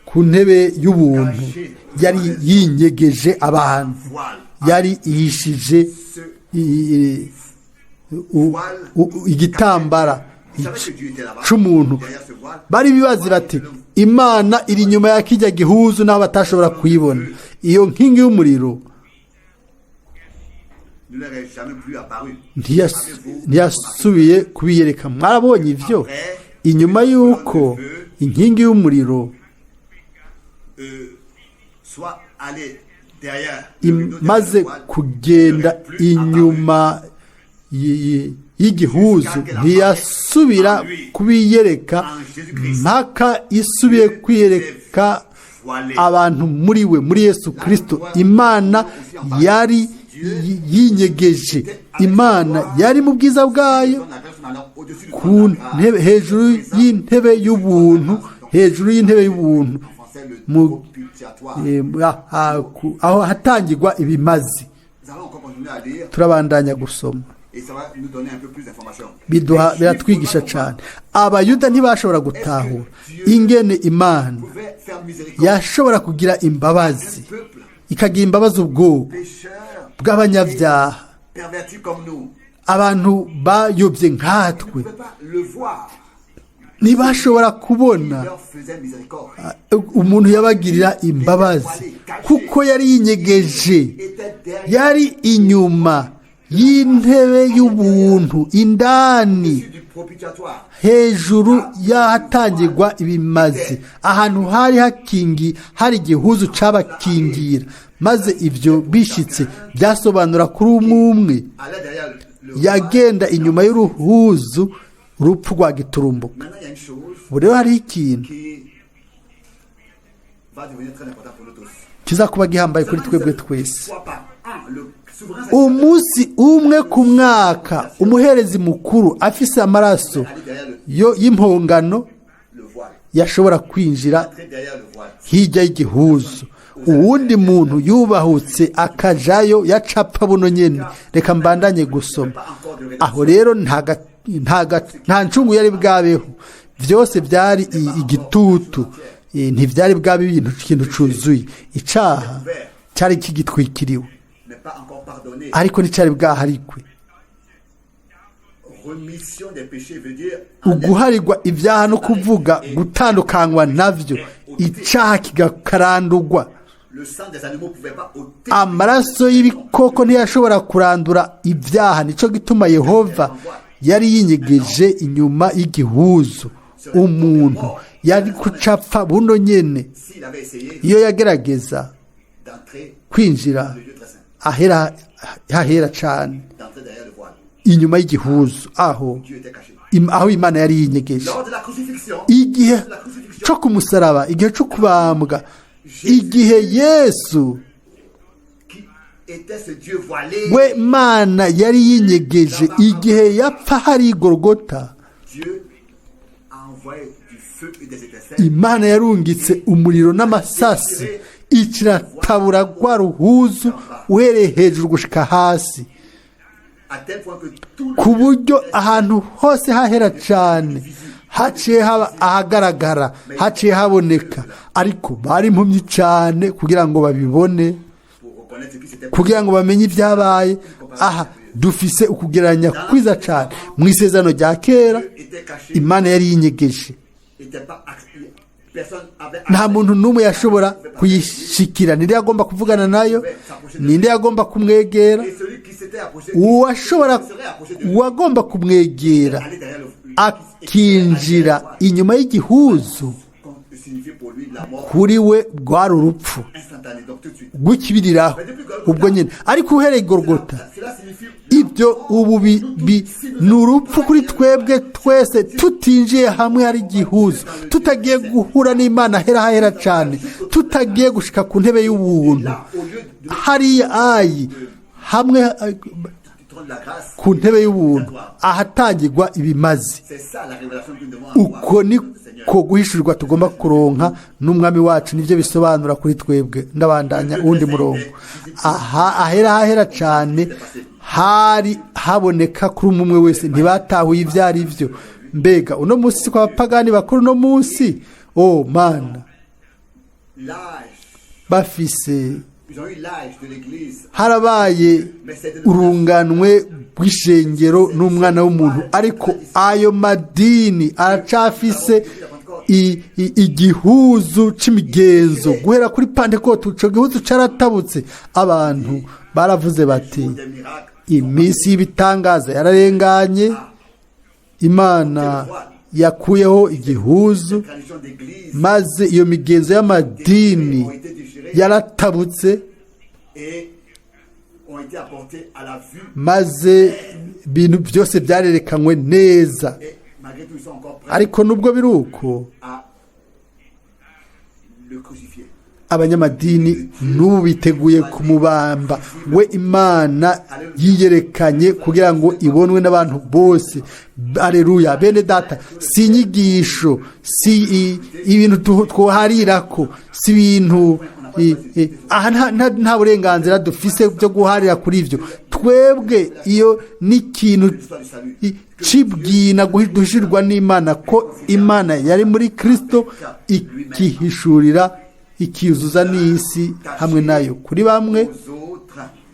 Speaker 1: ku ntebe y'ubuntu, yari yinyegeje abantu, yari ihishije igitambara c'umuntu. Bari bibazi bati Imana iri inyuma ya kijya gihuzu n'aho batashobora kuyibona. Iyo nkingi y'umuriro ntiyasubiye kubiyereka. Mwarabonye ivyo? Inyuma y'uko inkingi y'umuriro imaze kugenda inyuma y'igihuzu, ntiyasubira kubiyereka mpaka isubiye kwiyereka abantu muri we, muri Yesu Kristo. Imana yari yinyegeje, Imana yari mu bwiza bwayo ku ntebe, hejuru y'intebe y'ubuntu, hejuru y'intebe y'ubuntu, aho hatangirwa ibimazi. Turabandanya gusoma, biratwigisha cyane. Abayuda ntibashobora gutahura ingene Imana yashobora kugira imbabazi, ikagira imbabazi ubwoko bw'abanyabyaha, abantu bayobye nkatwe. Ntibashobora kubona umuntu yabagirira imbabazi, kuko yari yinyegeje, yari inyuma y'intebe y'ubuntu, indani hejuru y'ahatangirwa ibimazi, ahantu hari hakingi, hari igihuzu cabakingira. Maze ivyo bishitse byasobanura kuri umwe yagenda inyuma y'uruhuzu, urupfu rwa giturumbuka. Ubu rero hari ikintu
Speaker 2: va devenir très important pour nous tous.
Speaker 1: kizakuba gihambaye kuri twebwe twese.
Speaker 2: Soit par an, le souverain
Speaker 1: umunsi umwe ku mwaka umuherezi mukuru afise amaraso y'impongano
Speaker 2: le voile,
Speaker 1: yashobora kwinjira
Speaker 2: entrer derrière le voile.
Speaker 1: hirya y'igihuzu. uwundi muntu yubahutse akajayo yacapfa buno nyene. Reka mbandanye gusoma aho rero nta ncungu yari bwabeho, byose byari igitutu, ntibyari bwabe ikintu cuzuye. Icaha cyari kigitwikiriwe
Speaker 2: Mais pas encore pardonné.
Speaker 1: ariko nticyari bwaharikwe.
Speaker 2: Remission des péchés veut dire
Speaker 1: uguharirwa ibyaha no kuvuga gutandukanywa navyo, icaha kigakarandurwa.
Speaker 2: le sang des animaux pouvait pas ôter.
Speaker 1: Amaraso y'ibikoko ntiyashobora kurandura ibyaha. Nico gituma Yehova yari yinyegeje inyuma y'igihuzu. Umuntu yari kucapfa buno nyene
Speaker 2: S'il avait essayé
Speaker 1: iyo yagerageza
Speaker 2: d'entrer
Speaker 1: kwinjira
Speaker 2: dans le lieu très saint,
Speaker 1: hahera cane
Speaker 2: d'entrer derrière le voile,
Speaker 1: inyuma y'igihuzu, aho
Speaker 2: Dieu était caché.
Speaker 1: aho Imana yari yinyegeje.
Speaker 2: Lors de la crucifixion,
Speaker 1: Igihe co kumusaraba, igihe co kubambwa, igihe Yesu
Speaker 2: qui était ce Dieu voilé,
Speaker 1: we Mana yari yinyegeje, igihe yapfa hari Golgota,
Speaker 2: Dieu a envoyé du feu et des étincelles.
Speaker 1: Imana yarungitse umuriro n'amasasi, ikiratabura rwa ruhuzu uhereye hejuru gushika hasi,
Speaker 2: À tel point que tout le
Speaker 1: ku buryo ahantu hose hahera cane. Haciye haba ahagaragara, haciye haboneka, ariko bari impumyi cane kugira ngo babibone,
Speaker 2: pour reconnaître ce qui s'était
Speaker 1: kugira ngo bamenye ibyabaye. Aha dufise ukugeranya kwiza cane. Mu isezerano rya kera
Speaker 2: était caché,
Speaker 1: Imana yari yinyegeje,
Speaker 2: était pas personne avait
Speaker 1: nta muntu n'umwe yashobora kuyishikira. Ninde yagomba kuvugana nayo? Ninde yagomba kumwegera?
Speaker 2: et celui qui s'était approché
Speaker 1: uwagomba kumwegera
Speaker 2: allait derrière le
Speaker 1: akinjira inyuma y'igihuzu,
Speaker 2: signifie pour lui la mort
Speaker 1: kuri we rwari urupfu
Speaker 2: instantanée, donc tout de suite.
Speaker 1: rw'ikibiriraho ubwo nyine. Ariko uhereye Golgota,
Speaker 2: Cela signifie
Speaker 1: ibyo ubu ni urupfu kuri twebwe twese, tutinjiye hamwe hari igihuzu, tutagiye guhura n'Imana hera cyane, tutagiye gushika ku ntebe y'ubuntu hariya hamwe
Speaker 2: trône de la grâce.
Speaker 1: ku ntebe y'ubuntu ahatangirwa ibimazi.
Speaker 2: C'est ça la révélation que nous devons avoir.
Speaker 1: Uko niko guhishurirwa tugomba kuronka n'umwami wacu. Nivyo bisobanura kuri twebwe. Ndabandanya uwundi murongo. Ahera cane hari haboneka kuri umwe wese, ntibatahuye ivyo ari vyo. Mbega uno munsi kwa bapagani bakuru uno munsi, Mana,
Speaker 2: L'âge,
Speaker 1: bafise
Speaker 2: ils ont eu l'âge de l'église,
Speaker 1: harabaye urunganwe rw'ishengero n'umwana w'umuntu, ariko ayo madini aracafise igihuzu c'imigenzo. Guhera kuri Pentekote ico gihuzu caratabutse. Abantu baravuze bati
Speaker 2: des miracles,
Speaker 1: iminsi y'ibitangaza yararenganye, Imana yakuyeho igihuzu,
Speaker 2: tradition d'église
Speaker 1: maze iyo migenzo y'amadini
Speaker 2: ont été déchirées
Speaker 1: yaratabutse,
Speaker 2: et ont été apportées à la vue.
Speaker 1: maze ibintu byose byarerekanywe neza.
Speaker 2: Et malgré tout, ils sont encore prêts
Speaker 1: Ariko nubwo biri uko,
Speaker 2: à le crucifier.
Speaker 1: abanyamadini n'ubu biteguye kumubamba. We Imana yiyerekanye kugira ngo ibonwe n'abantu bose. Aleluya. Bene data, si inyigisho, si ibintu twoharirako, si ibintu aha nta burenganzira dufise byo guharira kuri ivyo. Twebwe iyo n'ikintu cibwina guhishurwa n'Imana, ko Imana yari muri Kristo ikihishurira, ikizuza n'isi hamwe nayo. Kuri bamwe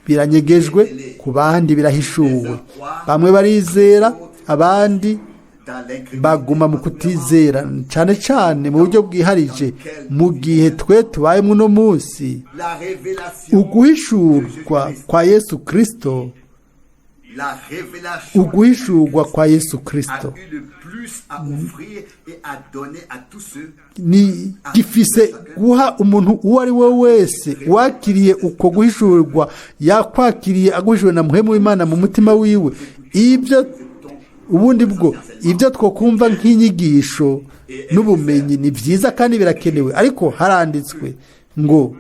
Speaker 1: biranyegejwe, ku bandi birahishuwe. Bamwe barizera, abandi baguma mu kutizera, cyane cyane mu buryo bwiharije mu gihe twe tubayemo uno munsi. Uguhishurwa kwa Yesu Kristo, uguhishurwa kwa Yesu Kristo ni gifise guha umuntu uwo ari we wese wakiriye uko guhishurwa, yakwakiriye aguhishuriwe na muhemu w'Imana mu mutima wiwe. Ibyo ubundi bwo ibyo twokumva nk'inyigisho n'ubumenyi ni byiza kandi birakenewe, ariko haranditswe ngo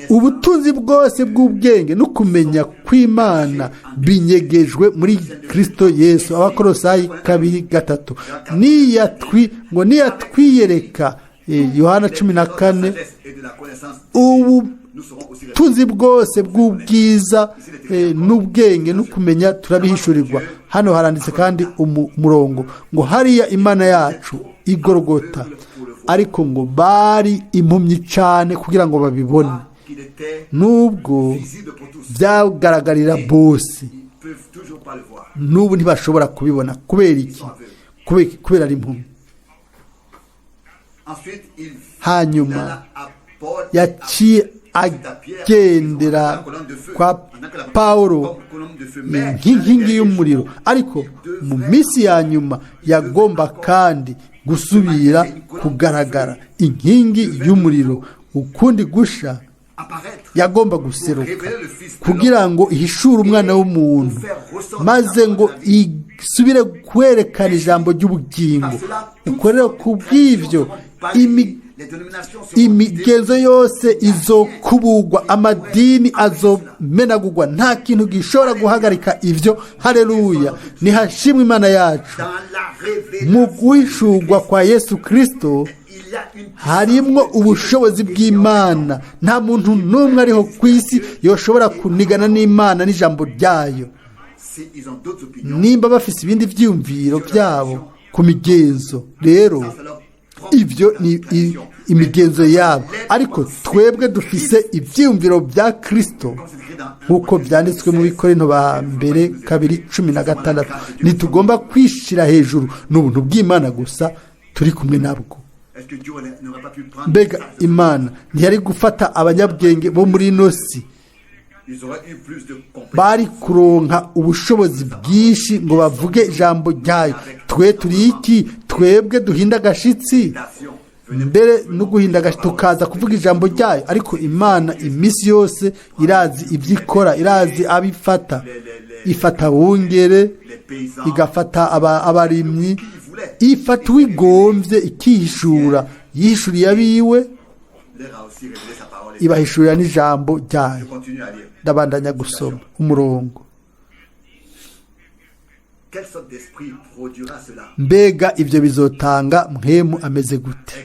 Speaker 1: ubutunzi bwose bw'ubwenge no kumenya kw'Imana binyegejwe muri Kristo Yesu. Abakolosayi 2:3. ngo niyatwiyereka, Yohana 14, ubutunzi bwose bw'ubwiza n'ubwenge no kumenya turabihishurirwa. Hano haranditse kandi umurongo ngo hariya Imana yacu igorogota, ariko ngo bari impumyi cyane kugira ngo babibone, nubwo byagaragarira bose n'ubu ntibashobora kubibona. Kubera iki? Kubera ari impumyi. Hanyuma yaciye agendera kwa Pawulo nk'inkingi y'umuriro, ariko mu minsi ya nyuma yagomba kandi gusubira kugaragara inkingi y'umuriro, ukundi gusha yagomba guseruka kugira ngo ihishure umwana w'umuntu, maze ngo isubire kwerekana ijambo ry'ubugingo. ukorera ku bw'ibyo imigenzo yose izokubugwa, amadini azomenagurwa, nta kintu gishobora guhagarika ibyo. Haleluya, nihashimwe Imana yacu. Mu guhishurwa kwa Yesu Kristo harimwo ubushobozi bw'Imana. Nta muntu n'umwe ariho ku isi yoshobora kunigana n'Imana n'ijambo ryayo. Nimba bafise ibindi vyiyumviro byabo ku migenzo, rero ibyo ni imigenzo yabo, ariko twebwe dufise ibyiyumviro bya Kristo nk'uko byanditswe mu Bikorinto ba mbere 2:16. Ntitugomba kwishira hejuru n'ubuntu bw'Imana gusa turi kumwe nabwo. Mbega Imana ntiyari gufata abanyabwenge bo muri ino si, bari kuronka ubushobozi bwinshi ngo bavuge ijambo ryayo. Twe turi iki? Twebwe duhinda agashitsi mbere no guhinda agashitsi tukaza kuvuga ijambo ryayo, ariko Imana iminsi yose irazi ibyo ikora, irazi abifata. Ifata Bwongeye, igafata abarimyi, ifata uwigombye ikihishura. Yihishuriye abiwe, ibahishurira n'ijambo ryayo. Ndabandanya gusoma umurongo. Mbega ibyo bizotanga mpwemu ameze gute?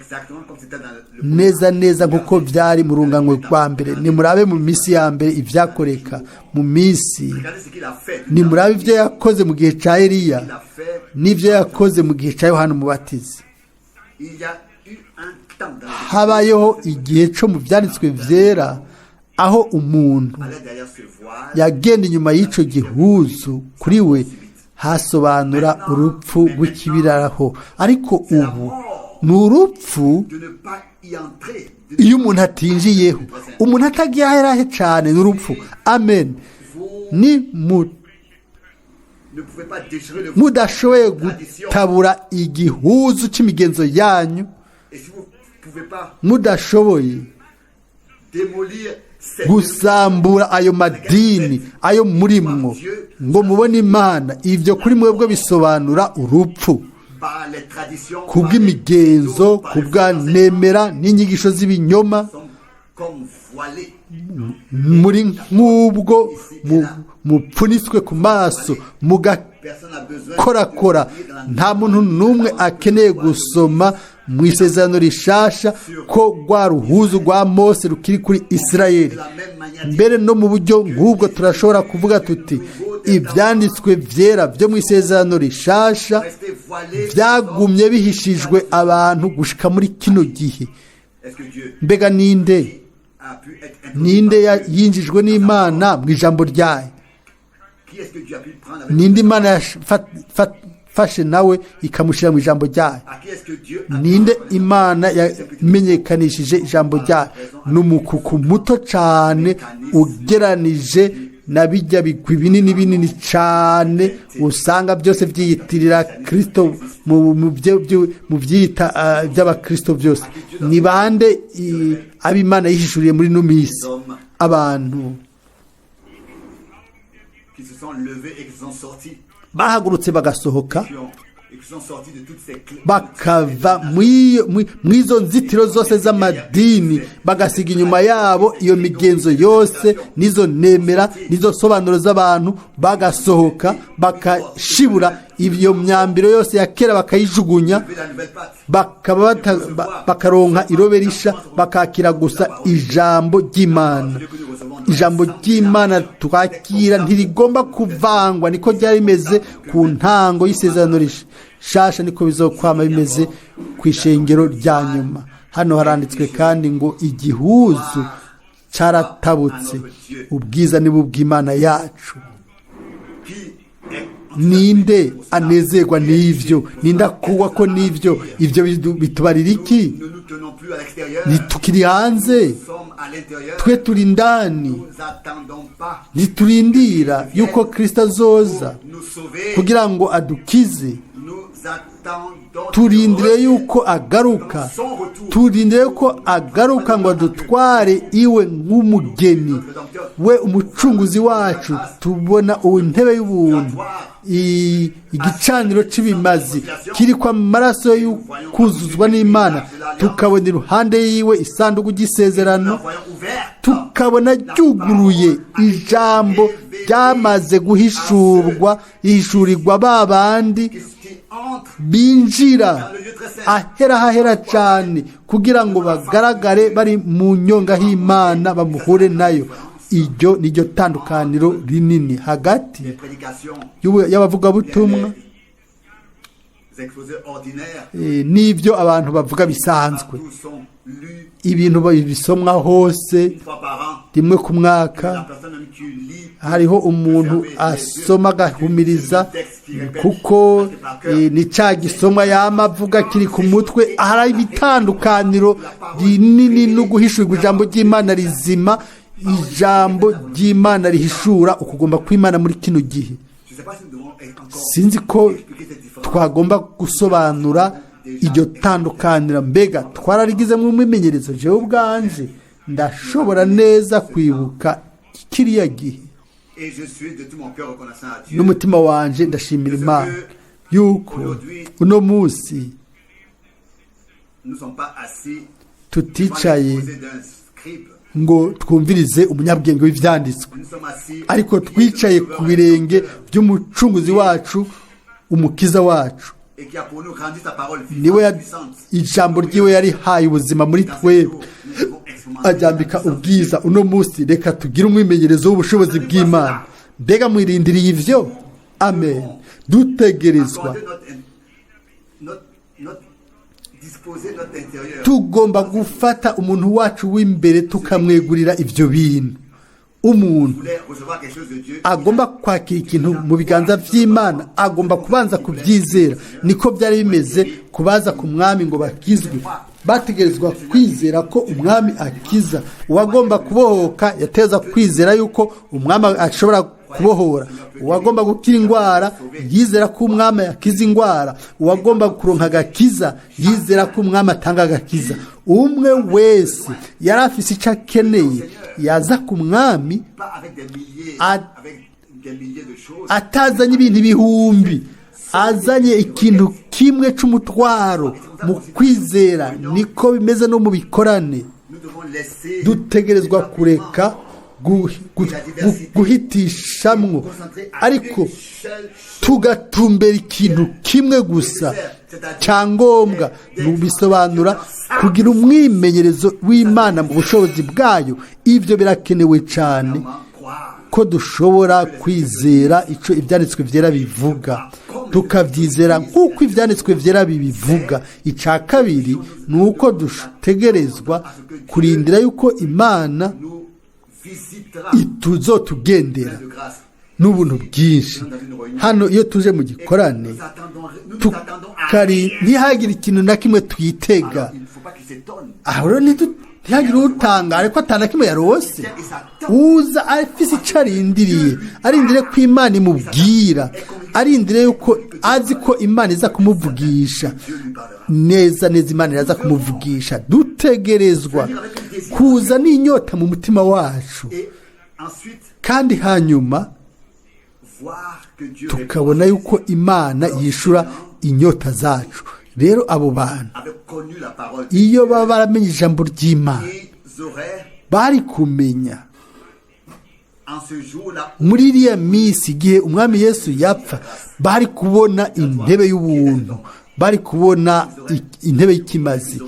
Speaker 1: Neza neza nk'uko byari mu runganywe rwa mbere. Nimurabe mu minsi ya mbere ibyakoreka mu minsi, nimurabe ibyo yakoze mu gihe cya Eliya n'ibyo yakoze mu gihe cya Yohana Umubatizi. Habayeho igihe cyo mu byanditswe byera aho umuntu yagenda inyuma y'icyo gihuzu, kuri we hasobanura urupfu rw'ikibiraraho. Ariko ubu ni urupfu iyo umuntu atinjiyeho, umuntu atagiye aherahe cyane ni urupfu. Amen. Ni mudashoboye gutabura igihuzu cy'imigenzo yanyu, mudashoboye gusambura ayo madini ayo murimwo ngo mubone Imana, ibyo kuri mwebwe bisobanura urupfu. Kubw'imigenzo, kubw'anemera n'inyigisho z'ibinyoma, muri nk'ubwo mupfunitswe ku maso mugakorakora. Nta muntu n'umwe akeneye gusoma mu isezerano rishasha ko rwa ruhuzu rwa Mose rukiri kuri Isirayeli. Mbere no mu buryo nk'ubwo turashobora kuvuga tuti ibyanditswe byera byo mu isezerano rishasha byagumye bihishijwe abantu gushika muri kino gihe. Mbega ninde yinjijwe n'Imana mu ijambo ryayo? Ninde Imana yafashe nawe ikamushyira mu ijambo ryayo? Ninde Imana yamenyekanishije ijambo ryayo? Ni umukuku muto cyane ugeranije na bijya bigwi binini cyane usanga byose byiyitirira Kristo mu byita by'abakristo byose. Ni bande ab'Imana yihishuriye muri no minsi? Abantu
Speaker 2: qui se sont levés et qui sont sortis,
Speaker 1: bahagurutse bagasohoka
Speaker 2: et qui sont sortis de toutes ces clés.
Speaker 1: bakava mw'izo nzitiro zose z'amadini bagasiga inyuma yabo iyo migenzo yose n'izo nemera n'izo sobanuro z'abantu, bagasohoka bakashibura iyo myambiro yose ya kera bakayijugunya, bakaba bakaronka irobe risha, bakakira gusa ijambo ry'Imana. Ijambo ry'Imana twakira ntirigomba kuvangwa, niko ryari rimeze ku ntango y'isezerano rishasha, niko bizokwama bimeze ku ishengero rya nyuma. Hano haranditswe kandi ngo igihuzu caratabutse, ubwiza ni bw'Imana yacu. Ninde anezerwa n'ivyo? Ninde akuwa ko n'ivyo? Ivyo bitubarira iki? Nitukiri hanze, twe turi ndani. Niturindira yuko Kristo azoza kugira ngo adukize. Turindire yuko agaruka, turindire yuko agaruka ngo adutware iwe nk'umugeni, we umucunguzi wacu. Tubona intebe y'ubuntu, igicaniro cy'ibimazi kiri kwa maraso y'ukuzuzwa n'Imana, tukabona iruhande yiwe isanduku y'isezerano, tukabona ryuguruye ijambo ryamaze guhishurirwa babandi binjira ahera cyane kugira ngo bagaragare bari mu nyonga y'Imana, bamuhure nayo. Iryo niryo tandukaniro rinini hagati y'abavugabutumwa n'ibyo abantu bavuga bisanzwe. Ibintu bisomwa hose rimwe ku mwaka. Hariho umuntu asoma agahumiriza kuko ni cya gisomwa yamavuga kiri ku mutwe. Hari ibitandukaniro rinini no guhishurirwa ijambo ry'Imana rizima, ijambo ry'Imana rihishura ukugomba kw'Imana muri kino gihe. Sinzi ko twagomba gusobanura iryo tandukanira. Mbega twararigize mu mimenyerezo. Jewe ubwanje ndashobora neza kwibuka kiriya gihe, n'umutima wanje ndashimira Imana yuko uno munsi tuticaye ngo twumvirize umunyabwenge w'ivyanditswe, ariko twicaye ku birenge by'umucunguzi wacu, umukiza wacu. Niwe ijambo ryiwe yari haye ubuzima muri twebwe, ajyambika ubwiza. Uno munsi reka tugire umwimenyerezo w'ubushobozi bw'Imana. Mbega mwirindiriye ivyo? Amen. Dutegerezwa, tugomba gufata umuntu wacu w'imbere tukamwegurira ivyo bintu. Umuntu agomba kwakira ikintu mu biganza vy'Imana, agomba kubanza kubyizera. Niko byari bimeze kubaza ku mwami ngo bakizwe. Bategerezwa kwizera ko umwami akiza. Uwagomba kubohoka yateza kwizera yuko umwami ashobora kubohora. Uwagomba gukira indwara yizera ko umwami yakiza indwara. Uwagomba kuronka agakiza yizera ko umwami atanga agakiza. Umwe wese yari afise icyo akeneye yaza ku mwami atazanye ibintu ibihumbi, azanye ikintu kimwe c'umutwaro mu kwizera. Niko bimeze no mu bikorane. Dutegerezwa kureka guhitishamwo, ariko tugatumbera ikintu kimwe gusa cyangombwa. Nubisobanura kugira umwimenyerezo w'Imana mu bushobozi bwayo. Ivyo birakenewe cyane ko dushobora kwizera ico ivyanditswe vyera bivuga, tukavyizera nk'uko ivyanditswe vyera bibivuga. Ica kabiri nuko dutegerezwa kurindira yuko Imana ituzotugendera n'ubuntu bwinshi. Hano iyo tuje mu gikorane ntihagire ikintu na kimwe twitega. Aho ntihagire utanga ariko atana kimwe yarose. Uza afise icyo arindiriye ko Imana imubwira, arindiriye yuko azi ko Imana iza kumuvugisha neza. Imana iraza kumuvugisha. Dutegerezwa kuza n'inyota mu mutima wacu, kandi hanyuma tukabona yuko imana yishura inyota zacu. Rero abo bantu iyo baba baramenye ijambo ry'Imana bari kumenya muri iriya minsi igihe umwami Yesu yapfa, bari kubona intebe y'ubuntu, bari kubona intebe y'ikimazi,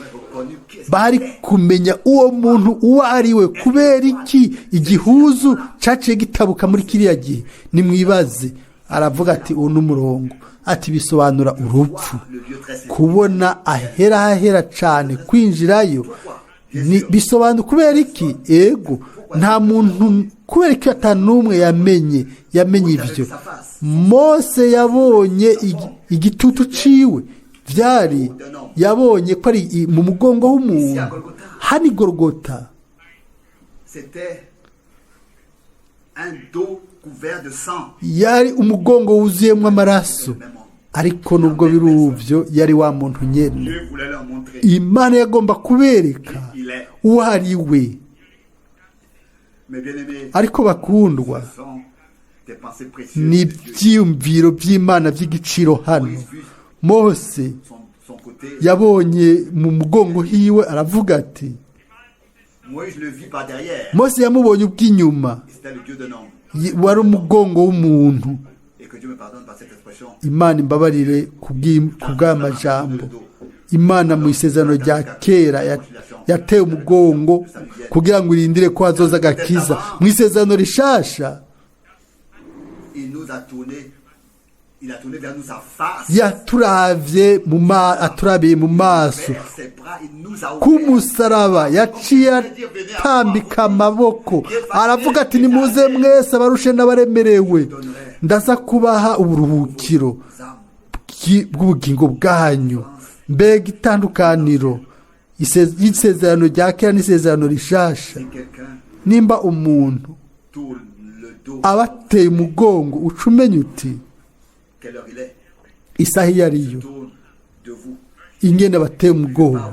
Speaker 1: bari kumenya uwo muntu uwo ari we. Kubera iki igihuzu caciye gitabuka muri kiriya gihe? Nimwibaze. Aravuga ati uwo n'umurongo, ati bisobanura urupfu. Kubona ahera cyane kwinjirayo bisobanura kubera iki? Ego nta muntu, kubera ko atanumwe yamenye ibyo. Mose yabonye igitutu ciwe, byari yabonye ko ari mu mugongo w'umuntu. Hano i Golgota yari umugongo wuzuyemo amaraso, ariko nubwo biruvyo yari wa muntu nyene. Imana yagomba kubereka uwo ari we. Ariko bakundwa, ni ibyiyumviro by'Imana by'igiciro hano. Mose yabonye mu mugongo hiwe, aravuga ati, Mose yamubonye ubw'inyuma, wari umugongo w'umuntu. Imana imbabarire kubw'amajambo. Imana mu isezerano rya kera yateye umugongo kugira ngo irindire ko hazoza agakiza. Mu isezerano rishasha aturabiye mu maso k'umusaraba, yaciye atambika amaboko, aravuga ati nimuze mwese abarushe n'abaremerewe, ndaza kubaha uburuhukiro bw'ubugingo bwanyu. Mbega itandukaniro y'isezerano rya kera n'isezerano rishasha. Nimba umuntu abateye umugongo, uca umenya uti isaha iyo ariyo, ingene bateye umugongo.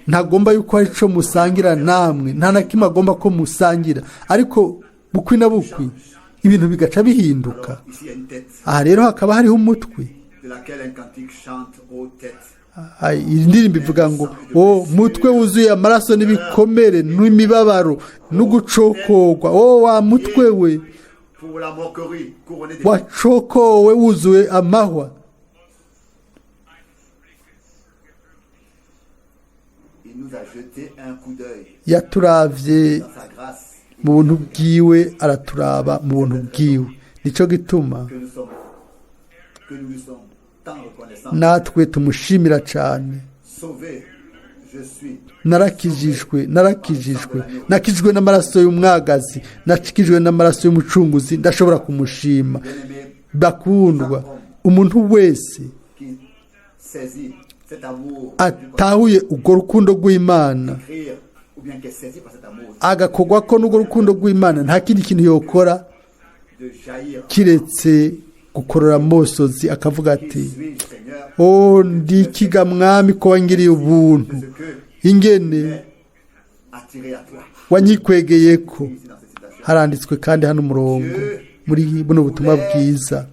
Speaker 1: Ntagomba yuko hari ico musangira namwe, nta na kimwe agomba ko musangira, ariko bukwi na bukwi ibintu bigaca bihinduka. Aha rero hakaba hariho umutwe. Indirimbo ivuga ngo mutwe wuzuye amaraso n'ibikomere n'imibabaro n'ugucokorwa. Wa mutwe we wacokowe wuzuye amahwa. Yaturavye mu buntu bwiwe, araturaba mu buntu bwiwe. Nico gituma natwe tumushimira cyane. Nakijijwe n'amaraso y'umwagazi, nakijijwe n'amaraso y'umucunguzi, ndashobora kumushima. Bakundwa, umuntu wese atahuye urwo rukundo rw'Imana, agakogwa ko n'urwo rukundo rw'Imana, nta kindi kintu yokora kiretse gukorora amosozi, akavuga ati ndikiga mwami ko wangiriye ubuntu, ingene wanyikwegeye ko. Haranditswe kandi hano umurongo muri buno butumwa bwiza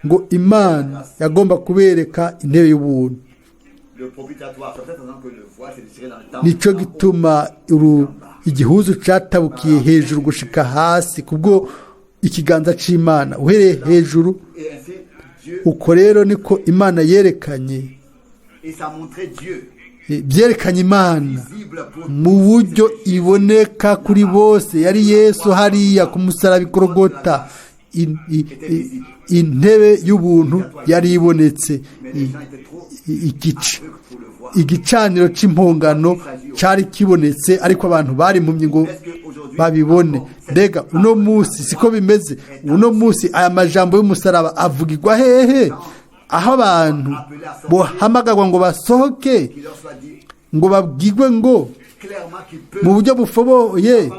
Speaker 1: ngo Imana yagomba kubereka intebe y'ubuntu. Nico gituma igihuzu catabukiye hejuru gushika hasi kubwo ikiganza c'Imana uhereye hejuru. Uko rero niko Imana yerekanye, byerekanye Imana mu buryo iboneka kuri bose. Yari Yesu hariya ku musaraba i Golgota. Intebe y'ubuntu yari ibonetse. Igicaniro c'impongano cyari kibonetse, ariko abantu bari impumyi ngo babibone. Mbega uno munsi siko bimeze. Uno munsi aya majambo y'umusaraba avugirwa hehe? Aho abantu bohamagarwa ngo basohoke, ngo babwirwe ngo mu buryo bufoboye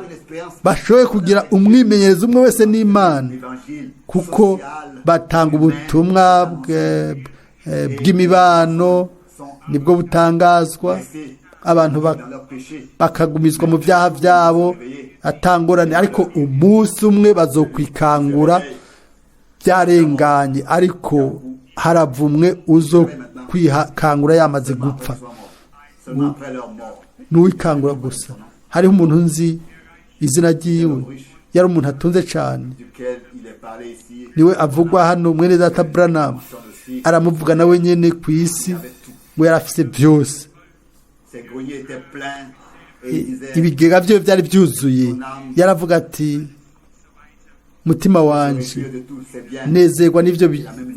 Speaker 1: bashoboye kugira umwimenyerezo umwe wese n'Imana, kuko batanga ubutumwa bw'imibano, nibwo butangazwa. Abantu bakagumizwa mu byaha byabo atangorane, ariko umunsi umwe bazokwikangura byarenganye ariko haravumwe uzo kwikangura yamaze gupfa n'uwikangura gusa. hariho umuntu nzi izina ryiwe yari umuntu atunze cyane, niwe avugwa hano Mwene Data Branham aramuvuga nawe nyene ku isi ngo yari afite byose, ibigega byo byari byuzuye. yaravuga ati mutima wanje nezerwa n'ibyo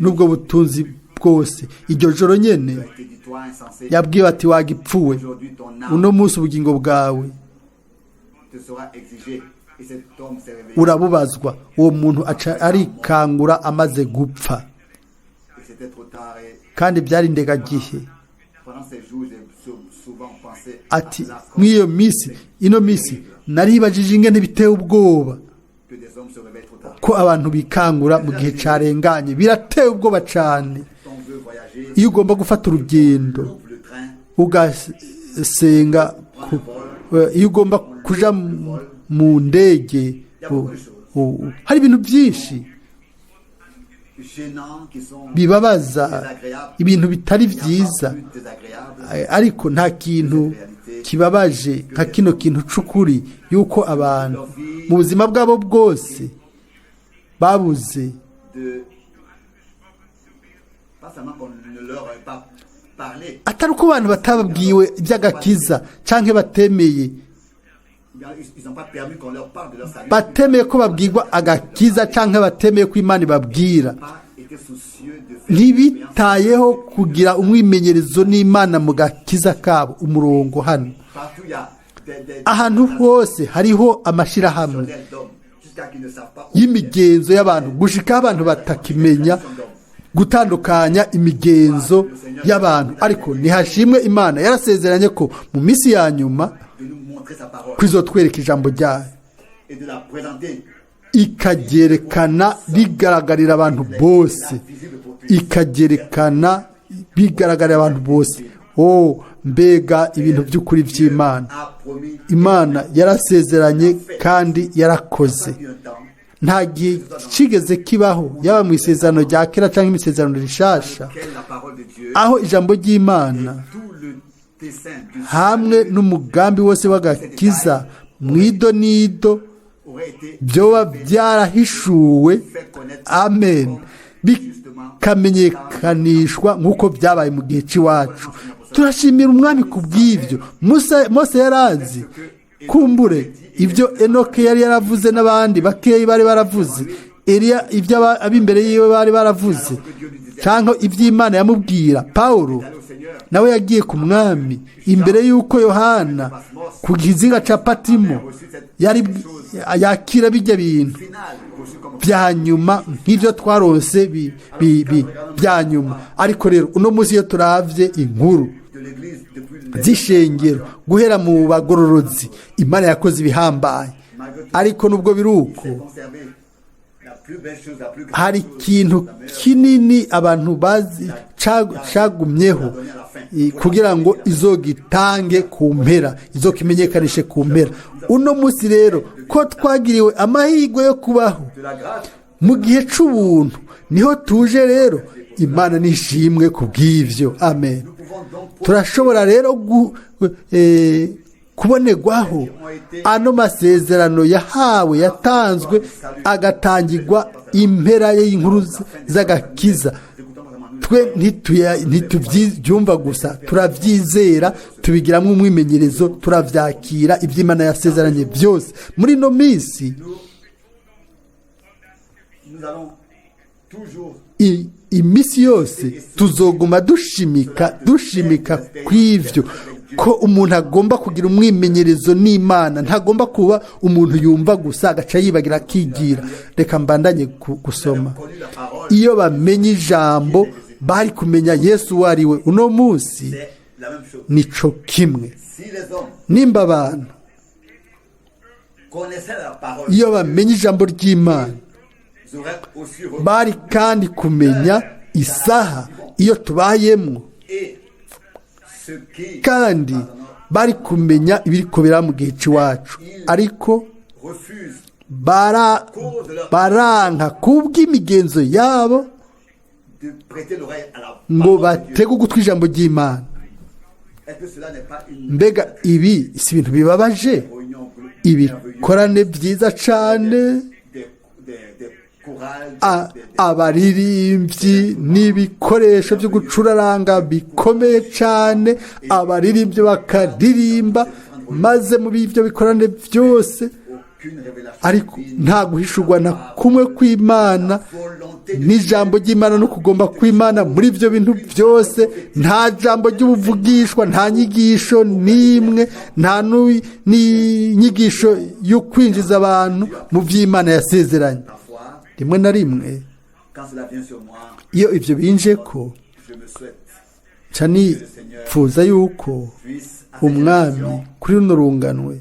Speaker 1: n'ubwo butunzi bwose. iryo joro nyene yabwiwe ati wagipfuwe, uno munsi ubugingo bwawe urabubazwa. uwo muntu aca arikangura amaze gupfa, kandi byari indegagihe. ati mw'iyo minsi, ino minsi naribajije ingene biteye ubwoba ko abantu bikangura mu gihe carenganye. birateye ubwoba cyane iyo ugomba gufata urugendo ugasenga, iyo ugomba kuja mu ndege. hari ibintu byinshi bibabaza, ibintu bitari byiza, ariko nta kintu kibabaje nka kino kintu c'ukuri, yuko abantu mu buzima bwabo bwose babuze atari uko abantu batababwiwe iby'agakiza canke batemeye ko babwirwa agakiza canke batemeye ko Imana ibabwira. ntibitayeho kugira umwimenyerezo n'Imana mu gakiza kabo. umurongo hano, ahantu hose hariho amashirahamwe y'imigenzo y'abantu, gushika abantu batakimenya gutandukanya imigenzo y'abantu. ariko ntihashimwe Imana yarasezeranye ko mu minsi ya nyuma kwizotwereka ijambo ryayo, ikagerekana rigaragarira abantu bose, ikagerekana bigaragarira abantu bose. mbega ibintu by'ukuri by'Imana. Imana yarasezeranye kandi yarakoze. nta gihe kigeze kibaho, yaba mu isezerano rya kera cyangwa mu isezerano rishasha, aho ijambo ry'Imana hamwe n'umugambi wose w'agakiza mwido nido byoba byarahishuwe, amen, bikamenyekanishwa nk'uko byabaye mu gihe cy'iwacu. turashimira umwami ku bw'ibyo. Mose yarazi kumbure ibyo Enoke yari yaravuze n'abandi bakeyi bari baravuze, Eliya ibyo ab'imbere yiwe bari baravuze, cyangwa iby'Imana yamubwira. Pawulo nawe yagiye ku mwami imbere y'uko Yohana ku kizinga ca Patimo yari yakira bijya bintu bya nyuma nk'ibyo twarose bya nyuma. ariko rero uno munsi iyo turavye inkuru z'ishengero guhera mu bagororozi, Imana yakoze ibihambaye. ariko nubwo biruko, hari ikintu kinini abantu bazi cagumyeho kugira ngo izogitange ku mpera, izokimenyekanishe ku mpera. uno munsi rero ko twagiriwe amahirwe yo kubaho mu gihe c'ubuntu, niho tuje rero. Imana nishimwe ku bw'ivyo, amen. turashobora rero kubonerwaho ano masezerano yahawe, yatanzwe, agatangirwa impera y'inkuru z'agakiza. twe ntitubyumva gusa, turabyizera, tubigiramo umwimenyerezo, turabyakira iby'Imana yasezeranye byose. muri ino minsi iminsi yose tuzoguma dushimika kw'ivyo, ko umuntu agomba kugira umwimenyerezo n'Imana, ntagomba kuba umuntu yumva gusa agaca yibagira akigira. reka mbandanye gusoma. iyo bamenye ijambo bari kumenya Yesu uwo ari we. uno munsi nico kimwe. nimba abantu iyo bamenye ijambo ry'Imana, bari kandi kumenya isaha iyo tubayemo, kandi bari kumenya ibiri kubera mu gihe cy'iwacu. ariko baranka kubw'imigenzo yabo
Speaker 2: de prêter l'oreille à la
Speaker 1: ngo
Speaker 2: parole de Dieu.
Speaker 1: batege ugutwi ijambo ry'Imana.
Speaker 2: Est-ce que cela n'est pas une
Speaker 1: Mbega ibi si ibintu bibabaje,
Speaker 2: réunion
Speaker 1: ibikorane byiza cyane,
Speaker 2: des chorales,
Speaker 1: abaririmbyi n'ibikoresho byo gucuraranga bikomeye cyane, abaririmbyi bakaririmba, maze muri ibyo bikorane byose
Speaker 2: aucune révélation
Speaker 1: ariko
Speaker 2: divine,
Speaker 1: nta guhishurwa na kumwe kw'Imana
Speaker 2: volonté de
Speaker 1: n'ijambo ry'Imana no kugomba kw'Imana muri ibyo bintu byose. Nta jambo ry'ubuvugishwa, nta nyigisho n'imwe, nta n'inyigisho yo kwinjiza abantu mu by'Imana yasezeranye.
Speaker 2: parfois,
Speaker 1: Rimwe na rimwe
Speaker 2: quand cela vient sur moi,
Speaker 1: iyo ibyo binje ko
Speaker 2: je me souhaite
Speaker 1: nca nifuza yuko
Speaker 2: puisse
Speaker 1: umwami kuri runo runganwe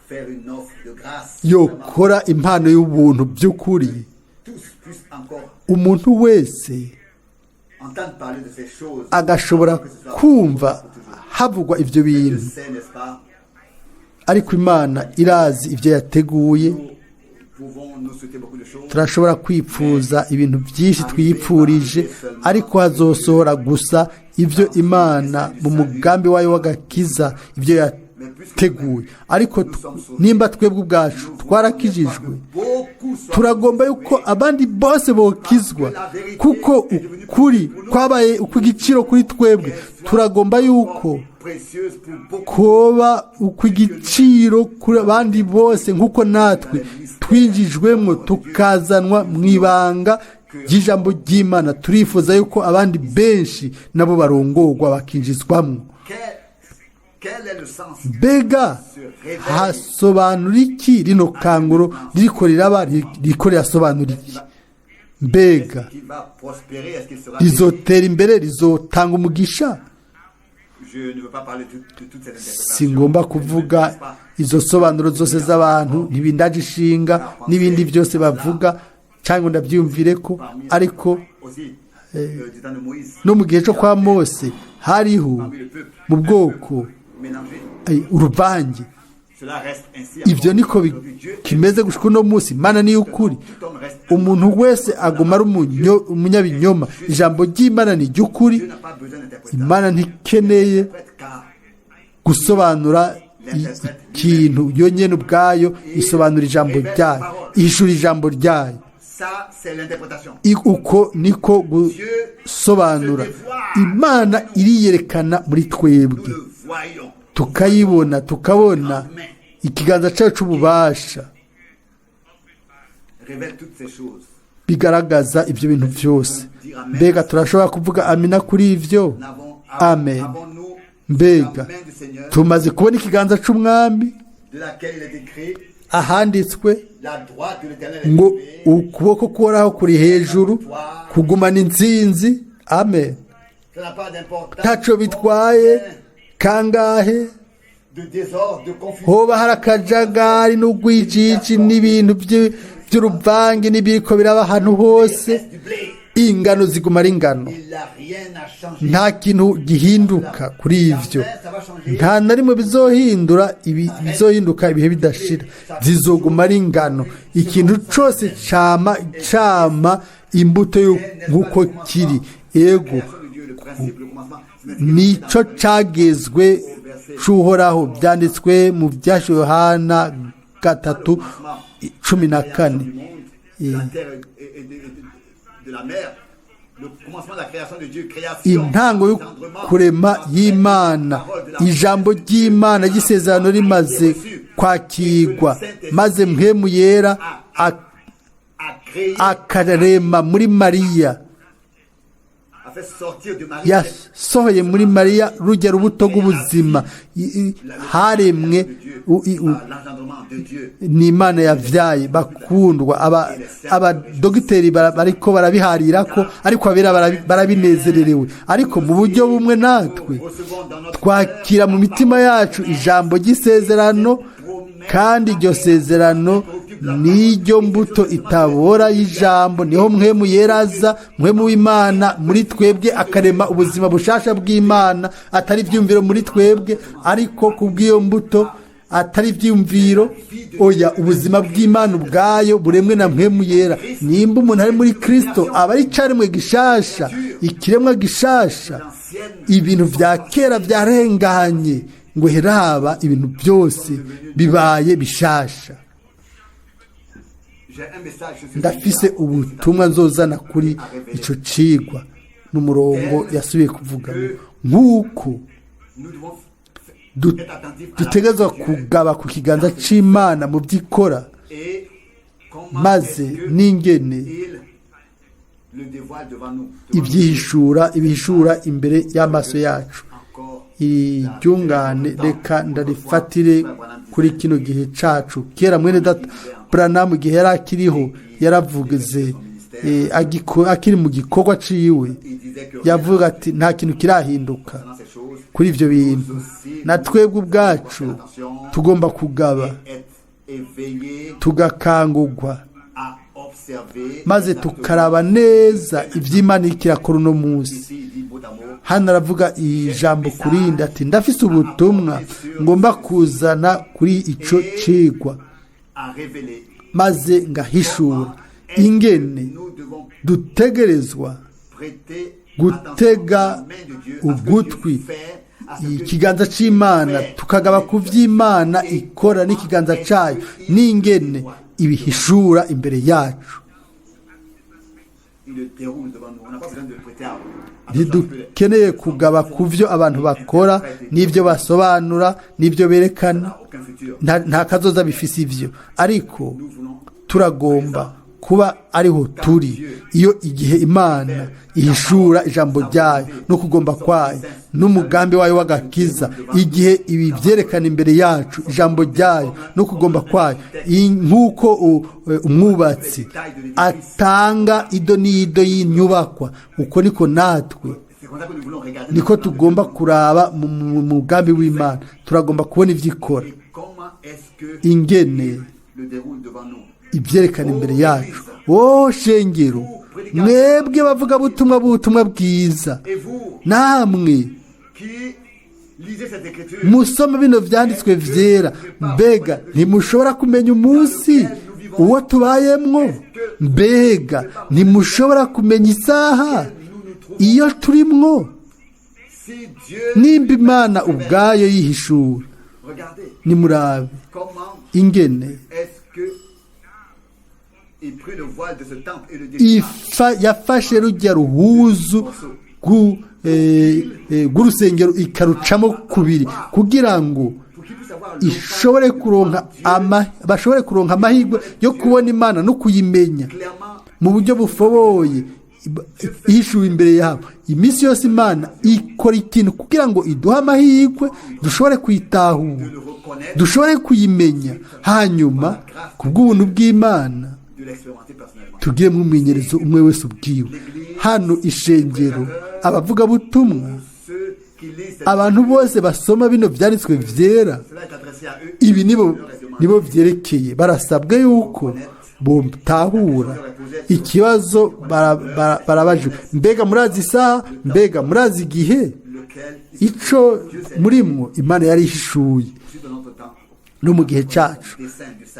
Speaker 2: faire une offre de grâce.
Speaker 1: yokora impano y'ubuntu by'ukuri,
Speaker 2: Tous puissent encore
Speaker 1: umuntu wese
Speaker 2: entendre parler de ces choses.
Speaker 1: agashobora kumva havugwa ibyo
Speaker 2: Dieu
Speaker 1: bintu.
Speaker 2: sait, n'est-ce pas?
Speaker 1: Ariko Imana irazi ibyo yateguye.
Speaker 2: Nous pouvons nous souhaiter beaucoup de choses.
Speaker 1: Turashobora kwipfuza ibintu byinshi twipfurije, ariko hazosohora gusa ibyo Imana mu mugambi wayo w'agakiza ibyo yateguye. Ariko nimba twebwe ubwacu twarakijijwe, turagomba yuko abandi bose bokizwa, kuko ukuri kwabaye ukw'igiciro kuri twebwe. Turagomba yuko
Speaker 2: Précieuse pour beaucoup.
Speaker 1: koba ukw'igiciro kuri abandi bose, nk'uko natwe twinjijwemo tukazanwa mu ibanga ry'ijambo ry'Imana. Turifuza yuko abandi benshi nabo barongorwa bakinjizwamo.
Speaker 2: Quel est le sens
Speaker 1: Mbega hasobanura iki rino kanguro ririko riraba, ririko rirasobanura iki? Mbega
Speaker 2: qui va prospérer? Est-ce qu'il sera
Speaker 1: rizotera imbere, rizotanga umugisha?
Speaker 2: Je ne veux pas parler de toute cette interprétation.
Speaker 1: Singomba kuvuga izo sobanuro zose z'abantu, ntibindaje ishinga n'ibindi byose bavuga cyangwa ndabyumvire ko. Ariko
Speaker 2: Aussi, du temps de Moïse,
Speaker 1: no mu gihe cyo kwa Mose hariho
Speaker 2: parmi le peuple,
Speaker 1: mu bwoko
Speaker 2: mélangé.
Speaker 1: uruvange.
Speaker 2: Cela reste ainsi.
Speaker 1: Ibyo niko kimeze gushika uno munsi. Imana niyo ukuri,
Speaker 2: Tout homme reste.
Speaker 1: umuntu wese aguma ari umunyabinyoma. Ijambo ry'Imana ni ry'ukuri.
Speaker 2: Dieu n'a pas besoin d'interprétation.
Speaker 1: Imana ntikeneye
Speaker 2: Car
Speaker 1: gusobanura ikintu yo nyene ubwayo, isobanura ijambo ryayo, ihishura ijambo ryayo.
Speaker 2: ça, c'est l'interprétation.
Speaker 1: Uko niko gusobanura. Imana iriyerekana muri twebwe,
Speaker 2: Nous le voyons.
Speaker 1: tukayibona, tukabona ikiganza cyacu cy'ububasha
Speaker 2: Révèle toutes ces choses.
Speaker 1: bigaragaza ibyo bintu byose. Mbega turashobora kuvuga amina kuri ibyo? Amen.
Speaker 2: Avons-nous
Speaker 1: Mbega
Speaker 2: la main du Seigneur,
Speaker 1: tumaze kubona ikiganza cy'umwami,
Speaker 2: de laquelle il est écrit,
Speaker 1: ahanditswe
Speaker 2: la droite de l'Éternel est
Speaker 1: ngo
Speaker 2: élevée,
Speaker 1: ukuboko kuhoraho kuri hejuru kugumana intsinzi. Amen.
Speaker 2: ça n'a pas d'importance.
Speaker 1: Ntacyo bitwaye kangahe
Speaker 2: De désordre, de confusion.
Speaker 1: hoba hari akajagari n'ugwijiji n'ibintu by'uruvange n'ibiriko biraba ahantu hose,
Speaker 2: Du blé.
Speaker 1: ingano ziguma ari ingano,
Speaker 2: Il n'a rien à changer.
Speaker 1: nta kintu gihinduka kuri ivyo.
Speaker 2: Ça va changer.
Speaker 1: Nta na rimwe bizohinduka ibihe bidashira, zizoguma ari ingano. Ikintu cyose cama imbuto nk'uko kiri. Ego
Speaker 2: Dieu, le principe, le commencement.
Speaker 1: nico cagezwe c'uhoraho, byanditswe mu byashe Yohana 3:14.
Speaker 2: De la terre et de la mer. Le commencement de la création de Dieu, création.
Speaker 1: Intango yo kurema y'Imana, ijambo ry'Imana ry'isezerano rimaze kwakirwa, maze mpwemu yera
Speaker 2: A créé,
Speaker 1: akarema muri Mariya,
Speaker 2: a fait sortir de Marie
Speaker 1: yasohoye muri Mariya rujya rubuto rw'ubuzima. Haremwe
Speaker 2: l'engendrement de Dieu.
Speaker 1: ni Imana yavyaye. Bakundwa, abadogiteri bariko barabiharirako, ariko abera barabinezererewe. Ariko mu buryo bumwe natwe
Speaker 2: Recevons dans notre
Speaker 1: twakira mu mitima yacu ijambo ry'isezerano, kandi iryo sezerano n'iryo mbuto itabora y'ijambo. Niho mpwemu yeraza, mpwemu w'Imana muri twebwe akarema ubuzima bushasha bw'Imana, atari ibyumviro muri twebwe, ariko kubw'iyo mbuto atari ibyiyumviro, oya ubuzima bw'Imana ubwayo buremwe na mpwemu yera. Nimba umuntu ari muri Kristo aba ari icaremwe gishasha, ikiremwa gishasha. Ibintu vya kera byarenganye, ngo heraba ibintu byose bibaye bishasha. Ndafise ubutumwa nzozana kuri ico cigwa n'umurongo yasubiye kuvuga nk'uko dutegerezwa kugaba ku kiganza c'Imana mu by'ikora, maze n'ingene ibihishura imbere y'amaso yacu. Iryungane reka ndarifatire kuri kino gihe cacu. Kera mwene data Branham gihe yari akiriho yaravuze akiri mu gikorwa ciwe, yavuga ati nta kintu kirahinduka kuri ivyo bintu. Na twebwe ubwacu tugomba kugaba, tugakangurwa, maze tukaraba neza ivy'Imana ikirakora uno munsi. Hano aravuga ijambo kurindi ati ndafise ubutumwa ngomba kuzana kuri ico cigwa, maze ngahishura ingene dutegerezwa gutega ugutwi ikiganza c'Imana, tukagaba ku vy'Imana ikora n'ikiganza cayo, n'ingene ibihishura imbere yacu. Ntidukeneye kugaba ku vyo abantu bakora n'ivyo basobanura n'ivyo berekana, nta kazoza bifise ivyo, ariko turagomba kuba ariho turi iyo igihe Imana ihishura ijambo ryayo no kugomba kwayo n'umugambi wayo w'agakiza, igihe ibi vyerekana imbere yacu ijambo ryayo no kugomba kwayo, nk'uko umwubatsi atanga ido n'ido y'inyubakwa, uko niko natwe niko tugomba kuraba mu mugambi w'Imana. Turagomba kubona ivyikora, ingene ibyerekana imbere yacu. Shengero, mwebwe bavuga butumwa bwiza, namwe musoma bino vyanditswe vyera, mbega ntimushobora kumenya umunsi uwo tubayemwo? Mbega ntimushobora kumenya isaha iyo turimwo? Nimba Imana ubwayo yihishura, nimurabe ingene yafashe rujya ruhuzu rw'urusengero ikarucamo kubiri, kugira ngo bashobore kuronka amahirwe yo kubona Imana no kuyimenya mu buryo bufoboye, ihishuwe imbere yabo. Iminsi yose Imana ikora ikintu kugira ngo iduhe amahirwe dushobore kuyitahura, dushobore kuyimenya, hanyuma ku bw'ubuntu bw'Imana tugiremo umwimenyerezo umwe wese ubwiwe. Hano ishengero, abavuga butumwa, abantu bose basoma bino vyanditswe vyera, ibi nibo vyerekeye. Barasabwe yuko botahura ikibazo barabaje. Mbega murazi isaha? Mbega murazi igihe? Ico murimwo Imana yari ihishuye no mu gihe cacu,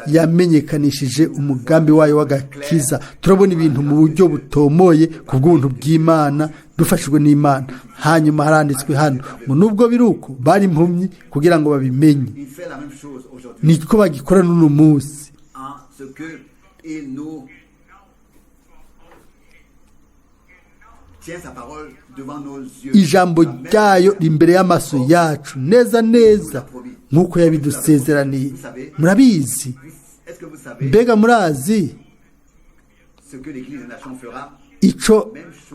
Speaker 1: yamenyekanishije umugambi wayo w'agakiza. Turabona ibintu mu buryo butomoye ku bw'ubuntu bw'Imana, dufashijwe n'Imana. Hanyuma haranditswe hano ngo nubwo biruko bari impumyi kugira ngo babimenye. Niko bagikora n'uno munsi. Ijambo ryayo imbere y'amaso yacu neza neza nk'uko yabidusezeraniye. Murabizi? Mbega murazi ico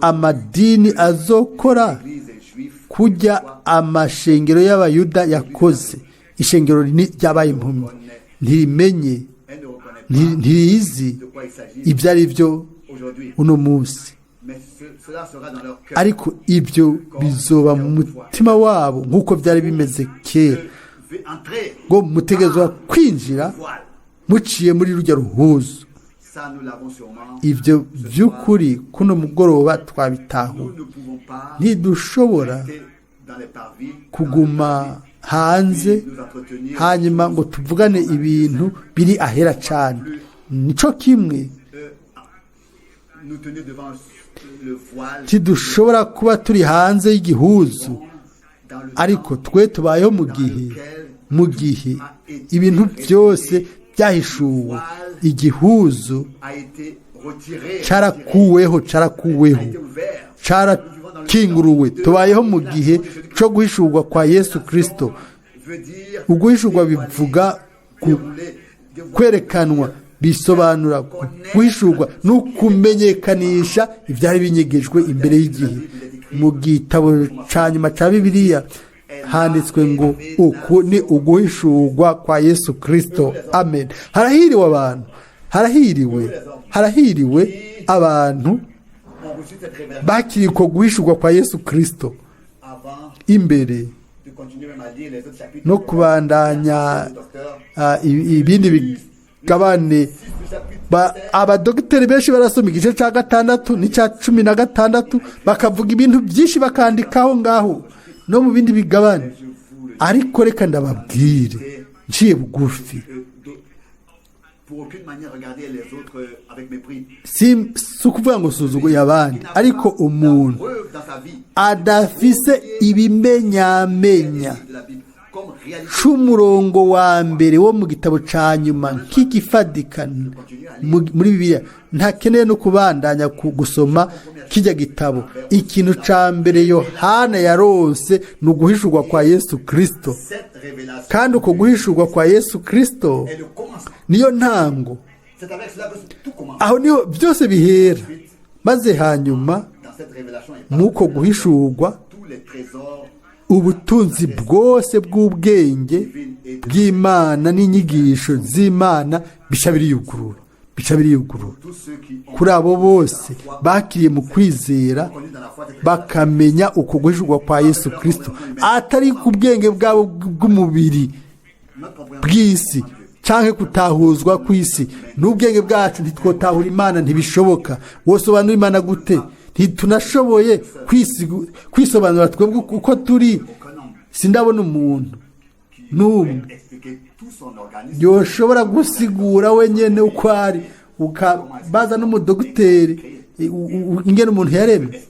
Speaker 1: amadini azokora kujya amashengero y'abayuda yakoze? Ishengero ryabaye impumyi, ntirimenye, ntirizi ibyo ari byo uno munsi, ariko ibyo bizoba mu mutima wabo nk'uko byari bimeze kera, ngo mutegerezwa kwinjira muciye muri rujya ruhuzu. Ibyo by'ukuri kuno mugoroba twabitaho. Ntidushobora kuguma hanze hanyuma ngo tuvugane ibintu biri ahera cyane. Nico kimwe tidushobora kuba turi hanze y'igihuzu, ariko twe tubayeho mu gihe ibintu byose byahishuwe. Igihuzu cyarakuweho cyarakinguruwe. Tubayeho mu gihe cyo guhishurwa kwa Yesu Kristo. Uguhishurwa bivuga kwerekanwa, bisobanura guhishurwa no kumenyekanisha ibyari binyegejwe imbere y'igihe. Mu gitabo cya nyuma cya Bibiliya handitswe ngo uku ni uguhishurwa kwa Yesu Kristo. Amen. Harahiriwe abantu bakiriye uko guhishurwa kwa Yesu Kristo. Imbere no kubandanya ibindi bigabane, abadogiteri benshi barasoma igice cya 6 n'icya 16 bakavuga ibintu byinshi bakandikaho ngaho no mu bindi bigabane. Ariko reka ndababwire nciye bugufi, si ukuvuga ngo suzuguye abandi, ariko umuntu adafise ibimenyamenya c'umurongo wa mbere wo mu gitabo ca nyuma nk'igifadikana muri Bibiliya ntakeneye no kubandanya gusoma kijya gitabo. Ikintu ca mbere Yohana yaronse ni uguhishurwa kwa Yesu Kristo, kandi uko guhishurwa kwa Yesu Kristo niyo ntango, aho niho byose bihera. Maze hanyuma muko guhishurwa ubutunzi bwose bw'ubwenge bw'Imana n'inyigisho z'Imana bica biriyugurura. Kuri abo bose bakiriye mu kwizera bakamenya uko guhishurwa kwa Yesu Kristo, atari ku bwenge bwabo bw'umubiri bw'isi canke kutahuzwa kw'isi. N'ubwenge bwacu ntitwotahura Imana, ntibishoboka. Wosobanura Imana gute? Ntitunashoboye kwisobanura twebwe uko turi. Sindabona umuntu n'umwe yoshobora gusigura wenyene uko ari, ukabaza n'umudogiteri ingene umuntu yaremye.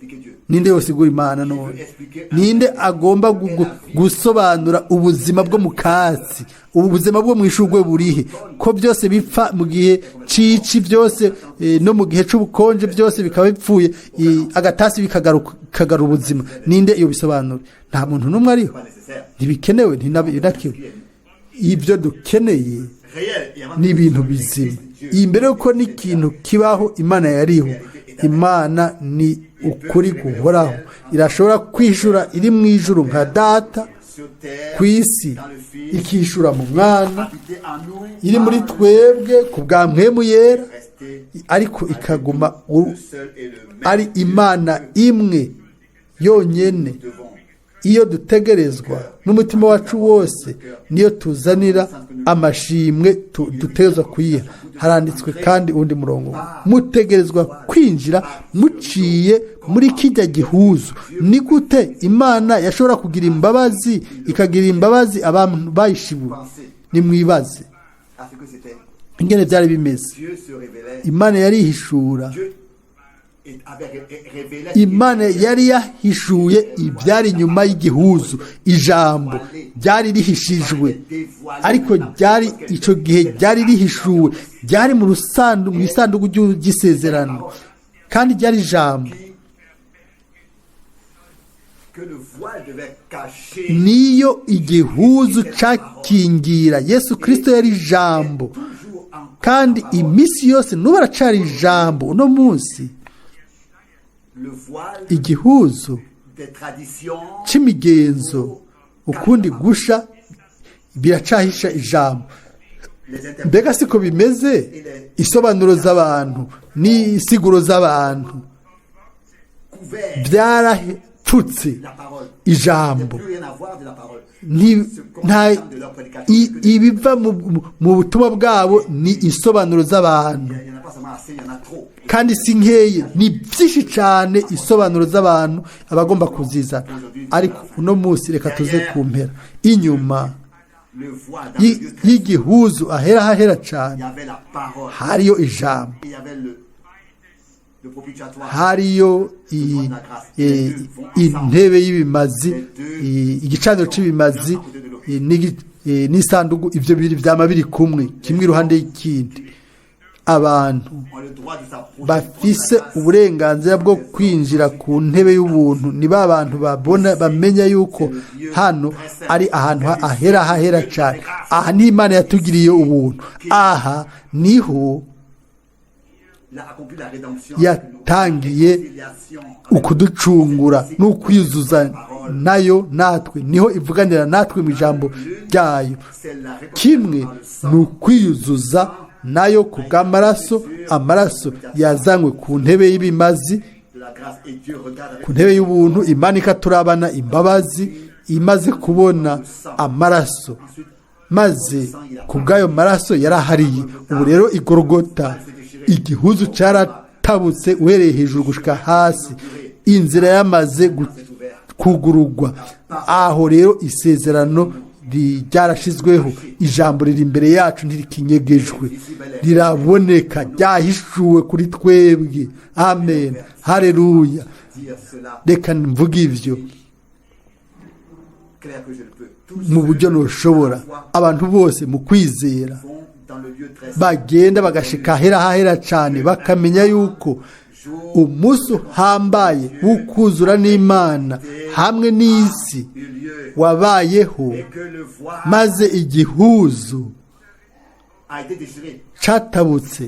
Speaker 1: Ninde yosigura Imana none? Ninde agomba gusobanura ubuzima bwo mu katsi, ubuzima bwo mu ishurwe burihe, ko byose bipfa mu gihe cici, byose no mu gihe c'ubukonje byose bikaba bipfuye, agatasi bikagaruka ubuzima. Ninde iyo bisobanura? Nta muntu n'umwe ariho. Ntibikenewe, ntinakiwe. Ibyo dukeneye ni ibintu bizima. Imbere yuko n'ikintu kibaho, Imana yariho. Imana ni ukuri guhoraho, irashobora kwishura iri mu ijuru nka data, ku isi ikishura mu mwana, iri muri twebwe ku bwa mpwemu yera, ariko ikaguma ari Imana imwe yonyene. Iyo dutegerezwa n'umutima wacu wose, niyo tuzanira amashimwe dutegerezwa kuyiha. Haranditswe kandi undi murongo, mutegerezwa kwinjira muciye muri kijya gihuzu. Ni gute Imana yashobora kugira imbabazi, ikagira imbabazi abantu bayishibuye? Nimwibaze ingene byari bimeze. Imana yarihishura, Imana yari yahishuye ibyari inyuma y'igihuzu. Ijambo ryari rihishijwe, ariko ryari icyo gihe ryari rihishuwe, ryari mu isanduku ry'isezerano, kandi ryari ijambo. Niyo igihuzu cakingira. Yesu Kristo yari ijambo, kandi iminsi yose n'ubu aracari ijambo. Uno munsi igihuzu c'imigenzo, ukundi gusha, biracahisha ijambo. Mbega siko bimeze? Isobanuro z'abantu n'isiguro z'abantu byarapfutse ijambo. Ibiva mu butumwa bwabo ni isobanuro z'abantu. kandi si nkeye ni byinshi cyane isobanuro z'abantu abagomba kuzizana, ariko uno munsi reka tuze ku mpera. Inyuma y'igihuzu ahera hahera cyane hariyo ijambo, hariyo intebe y'ibimazi, igicaniro cy'ibimazi n'isanduku, ibyo bibiri byama biri kumwe, kimwe iruhande y'ikindi. Abantu bafise uburenganzira bwo kwinjira ku ntebe y'ubuntu ni ba bantu babona, bamenya yuko hano ari ahantu ahera hahera cyane. Aha ni Imana yatugiriye ubuntu, aha niho yatangiye ukuducungura n'ukwiyuzuza nayo natwe, niho ivuganira natwe mu ijambo ryayo. Kimwe ni ukwiyuzuza nayo ku bw'amaraso, amaraso yazanywe ku ntebe y'ibimazi, ku ntebe y'ubuntu. Imana ikaturabana imbabazi imaze kubona amaraso, maze ku bw'ayo maraso yarahariye. Ubu rero igorogota igihuzu cyaratabutse uhereye hejuru gushika hasi, inzira yamaze kugurugwa. Aho rero isezerano ryarashizweho, ijambo riri imbere yacu ntirikinyegejwe, riraboneka, ryahishuwe kuri twebwe. Amen, haleluya. Reka mvuge ivyo mu buryo ntushobora. Abantu bose mu kwizera bagenda bagashika ahera hahera cyane, bakamenya yuko umunsi uhambaye w'ukuzura n'Imana hamwe n'isi wabayeho, maze igihuzu catabutse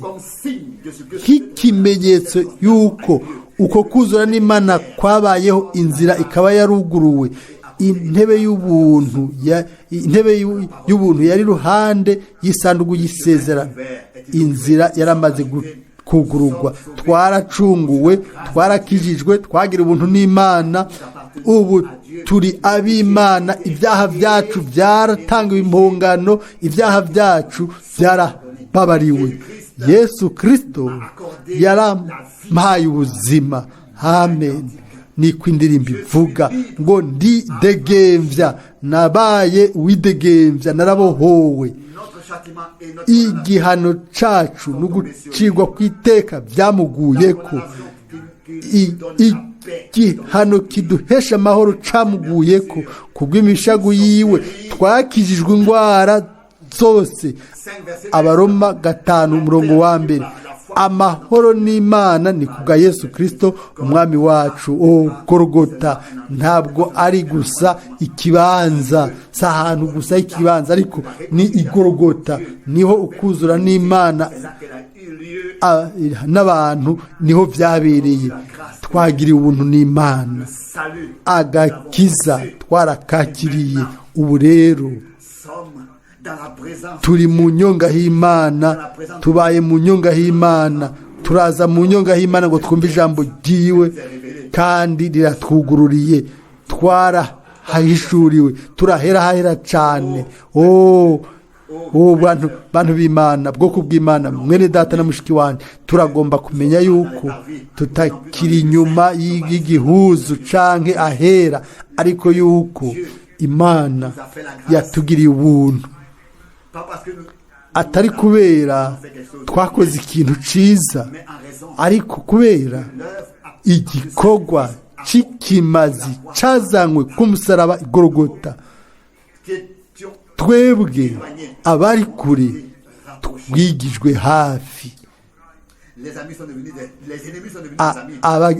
Speaker 1: nk'ikimenyetso yuko uko kuzura n'Imana kwabayeho, inzira ikaba yaruguruwe. Intebe y'ubuntu yari iruhande y'isanduku y'isezerano, inzira yaramaze kugurugwa. Twaracunguwe, twarakijijwe, twagira ubuntu n'Imana. Ubu turi ab'Imana, ibyaha byacu byaratangiwe impongano, ibyaha byacu byarababariwe. Yesu Kristo yarampaye ubuzima. Amen. Niko indirimbo ivuga ngo ndidegemvya, nabaye uwidegembya, narabohowe. Igihano cacu no gucirwa kw'iteka byamuguyeko, igihano kiduhesha amahoro camuguyeko. Kubw'imishagu yiwe twakijijwe indwara zose. Abaroma 5:1. Amahoro n'Imana ni kubwa Yesu Kristo umwami wacu. Gorogota ntabwo ari gusa ikibanza, si ahantu gusa ikibanza, ariko ni igorogota, niho ukuzura n'Imana n'abantu niho byabereye. Twagiriye ubuntu n'Imana, agakiza twarakakiriye. Ubu rero turi mu nyonga y'Imana, tubaye mu nyonga y'Imana, turaza mu nyonga y'Imana ngo twumve ijambo ryiwe, kandi riratwugururiye. Twarahishuriwe, turahera hahera cyane. Bantu b'Imana, bwoko bw'Imana, mwene data na mushiki wanjye, turagomba kumenya yuko tutakiri inyuma y'igihuzu canke ahera, ariko yuko Imana yatugiriye ubuntu, atari kubera twakoze ikintu ciza, ariko kubera igikorwa c'ikimazi cazanywe k'umusaraba igorogota. Twebwe abari kure twigijwe hafi,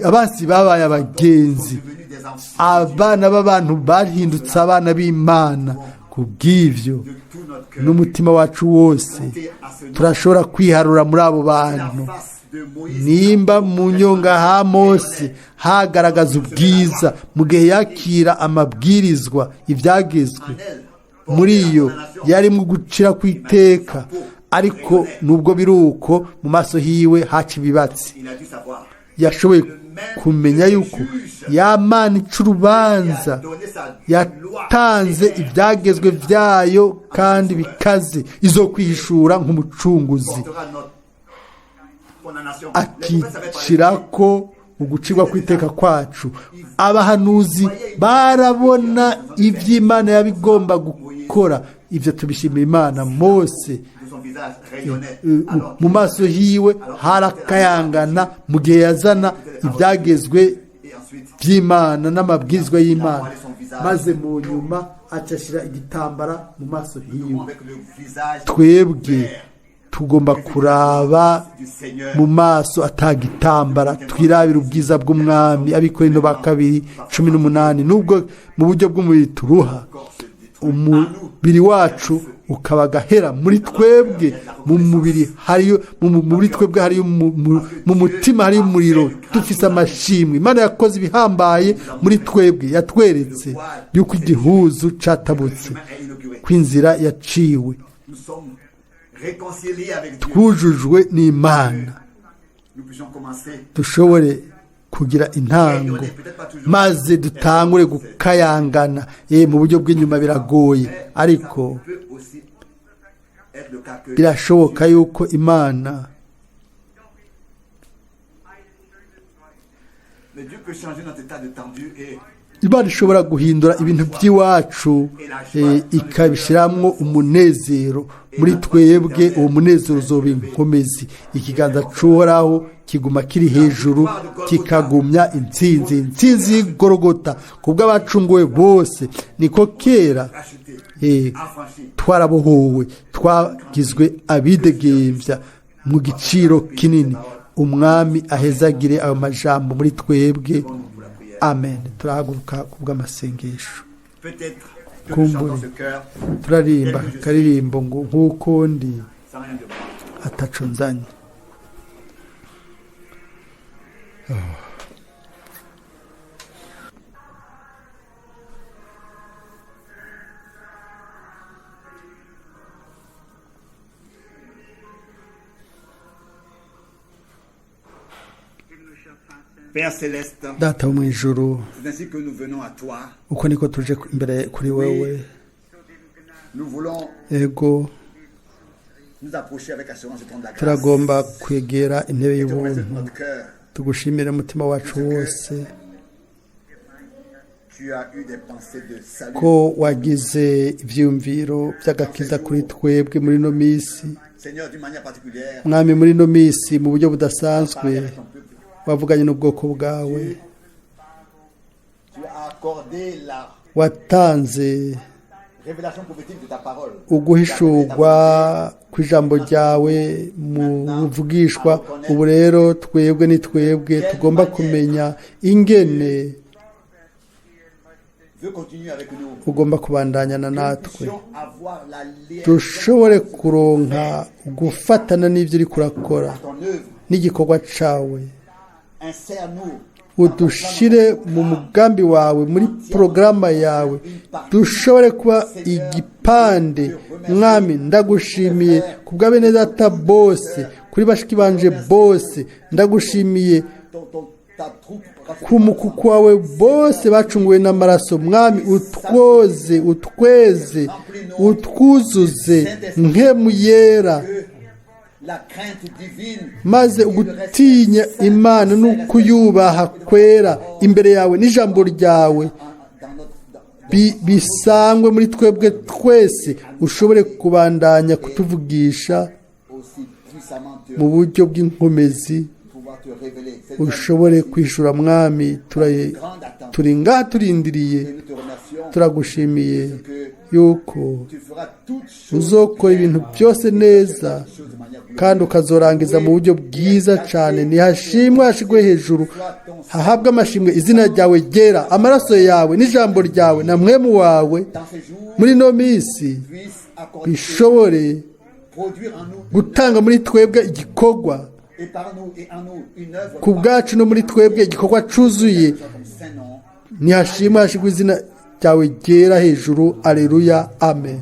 Speaker 1: abansi babaye abagenzi, abana b'abantu bahindutse abana b'Imana. Kubw'ivyo n'umutima wacu wose turashobora kwiharura muri abo bantu. Nimba mu nyonga ha Mose hagaragaza ubwiza mu gihe yakira amabwirizwa, ibyagezwe muri iyo yarimo gucira kw'iteka, ariko nubwo biruko mu maso hiwe haca ibibatsi. Yashoboye kumenya yuko Mana ica urubanza yatanze ibyagezwe byayo kandi bikaze, izo kwihishura nk'umucunguzi. akishyirako ugucirwa kw'iteka kwacu. Abahanuzi barabona iby'Imana yabigomba gukora, ibyo tubishimira Imana. Mose mu maso hiwe harakayangana mu gihe yazana ibyagezwe by'Imana n'amabwirizwa y'Imana, maze mu nyuma acashira igitambara mu maso hiwe. Twebwe tugomba kuraba mu maso atagitambara, twirabira ubwiza bw'umwami. Abikorino ba 2:18. Nubwo mu buryo bw'umubiri turuha, umubiri wacu ukaba gahera. Muri twebwe mu mubiri hariyo, muri twebwe hariyo, mu mutima hariyo umuriro, dufise amashimwe. Imana yakoze ibihambaye muri twebwe, yatweretse yuko igihuzu catabutse, kw'inzira yaciwe, twujujwe n'Imana, dushobore kugira intango maze dutangure gukayangana. Mu buryo bw'inyuma biragoye, ariko birashoboka yuko Imana ishobora guhindura ibintu by'iwacu, ikabishyiramo umunezero muri twebwe. Uwo munezero uzoba inkomezi. Ikiganza c'Uhoraho kiguma kiri hejuru, kikagumya intsinzi y'Igorogota kubw'abacunguwe bose. Niko kera twarabohowe, twagizwe abidegembya mu giciro kinini. Umwami ahezagire ayo majambo muri twebwe. Amen. Turahaguruka kubw'amasengesho. Kumbure turarimba karirimbo ngo nk'uko ndi ataco nzanye. Data wo mu ijuru, uko niko tuje imbere kuri wewe. Ego turagomba kwegera intebe y'ubuntu, tugushimire umutima wacu wose ko wagize ibyiyumviro by'agakiza kuri twebwe muri ino minsi. Mwami, muri ino minsi mu buryo budasanzwe wavuganye n'ubwoko bwawe, watanze uguhishurwa kw'ijambo ryawe mu buvugishwa. Ubu rero twebwe ni twebwe tugomba kumenya ingene ugomba kubandanyana natwe, dushobore kuronka gufatana n'ibyo uri kurakora n'igikorwa cawe. Udushire mu mugambi wawe, muri porogaramu yawe, dushobore kuba igipande. Mwami, ndagushimiye kubwa bene data bose, kuri bashiki banje bose. Ndagushimiye ku mukuku wawe bose bacunguwe n'amaraso. Mwami, utweze, utwuzuze nkemu yera, maze ugutinya Imana n'ukuyubaha kwera imbere yawe n'ijambo ryawe bisangwe muri twebwe twese. Ushobore kubandanya kutuvugisha mu buryo bw'inkomezi, ushobore kwishura. Mwami, turi ngaha turindiriye, turagushimiye yuko uzokora ibintu byose neza kandi ukazorangiza mu buryo bwiza cyane. Nihashimwe, hashigwe hejuru, hahabwe amashimwe izina ryawe ryera. Amaraso yawe n'ijambo ryawe na mwemu wawe muri ino minsi bishobore gutanga muri twebwe igikorwa ku bwacu no muri twebwe igikorwa cuzuye. Nihashimwe, hashigwe izina ryawe ryera hejuru. Aleluya, amen.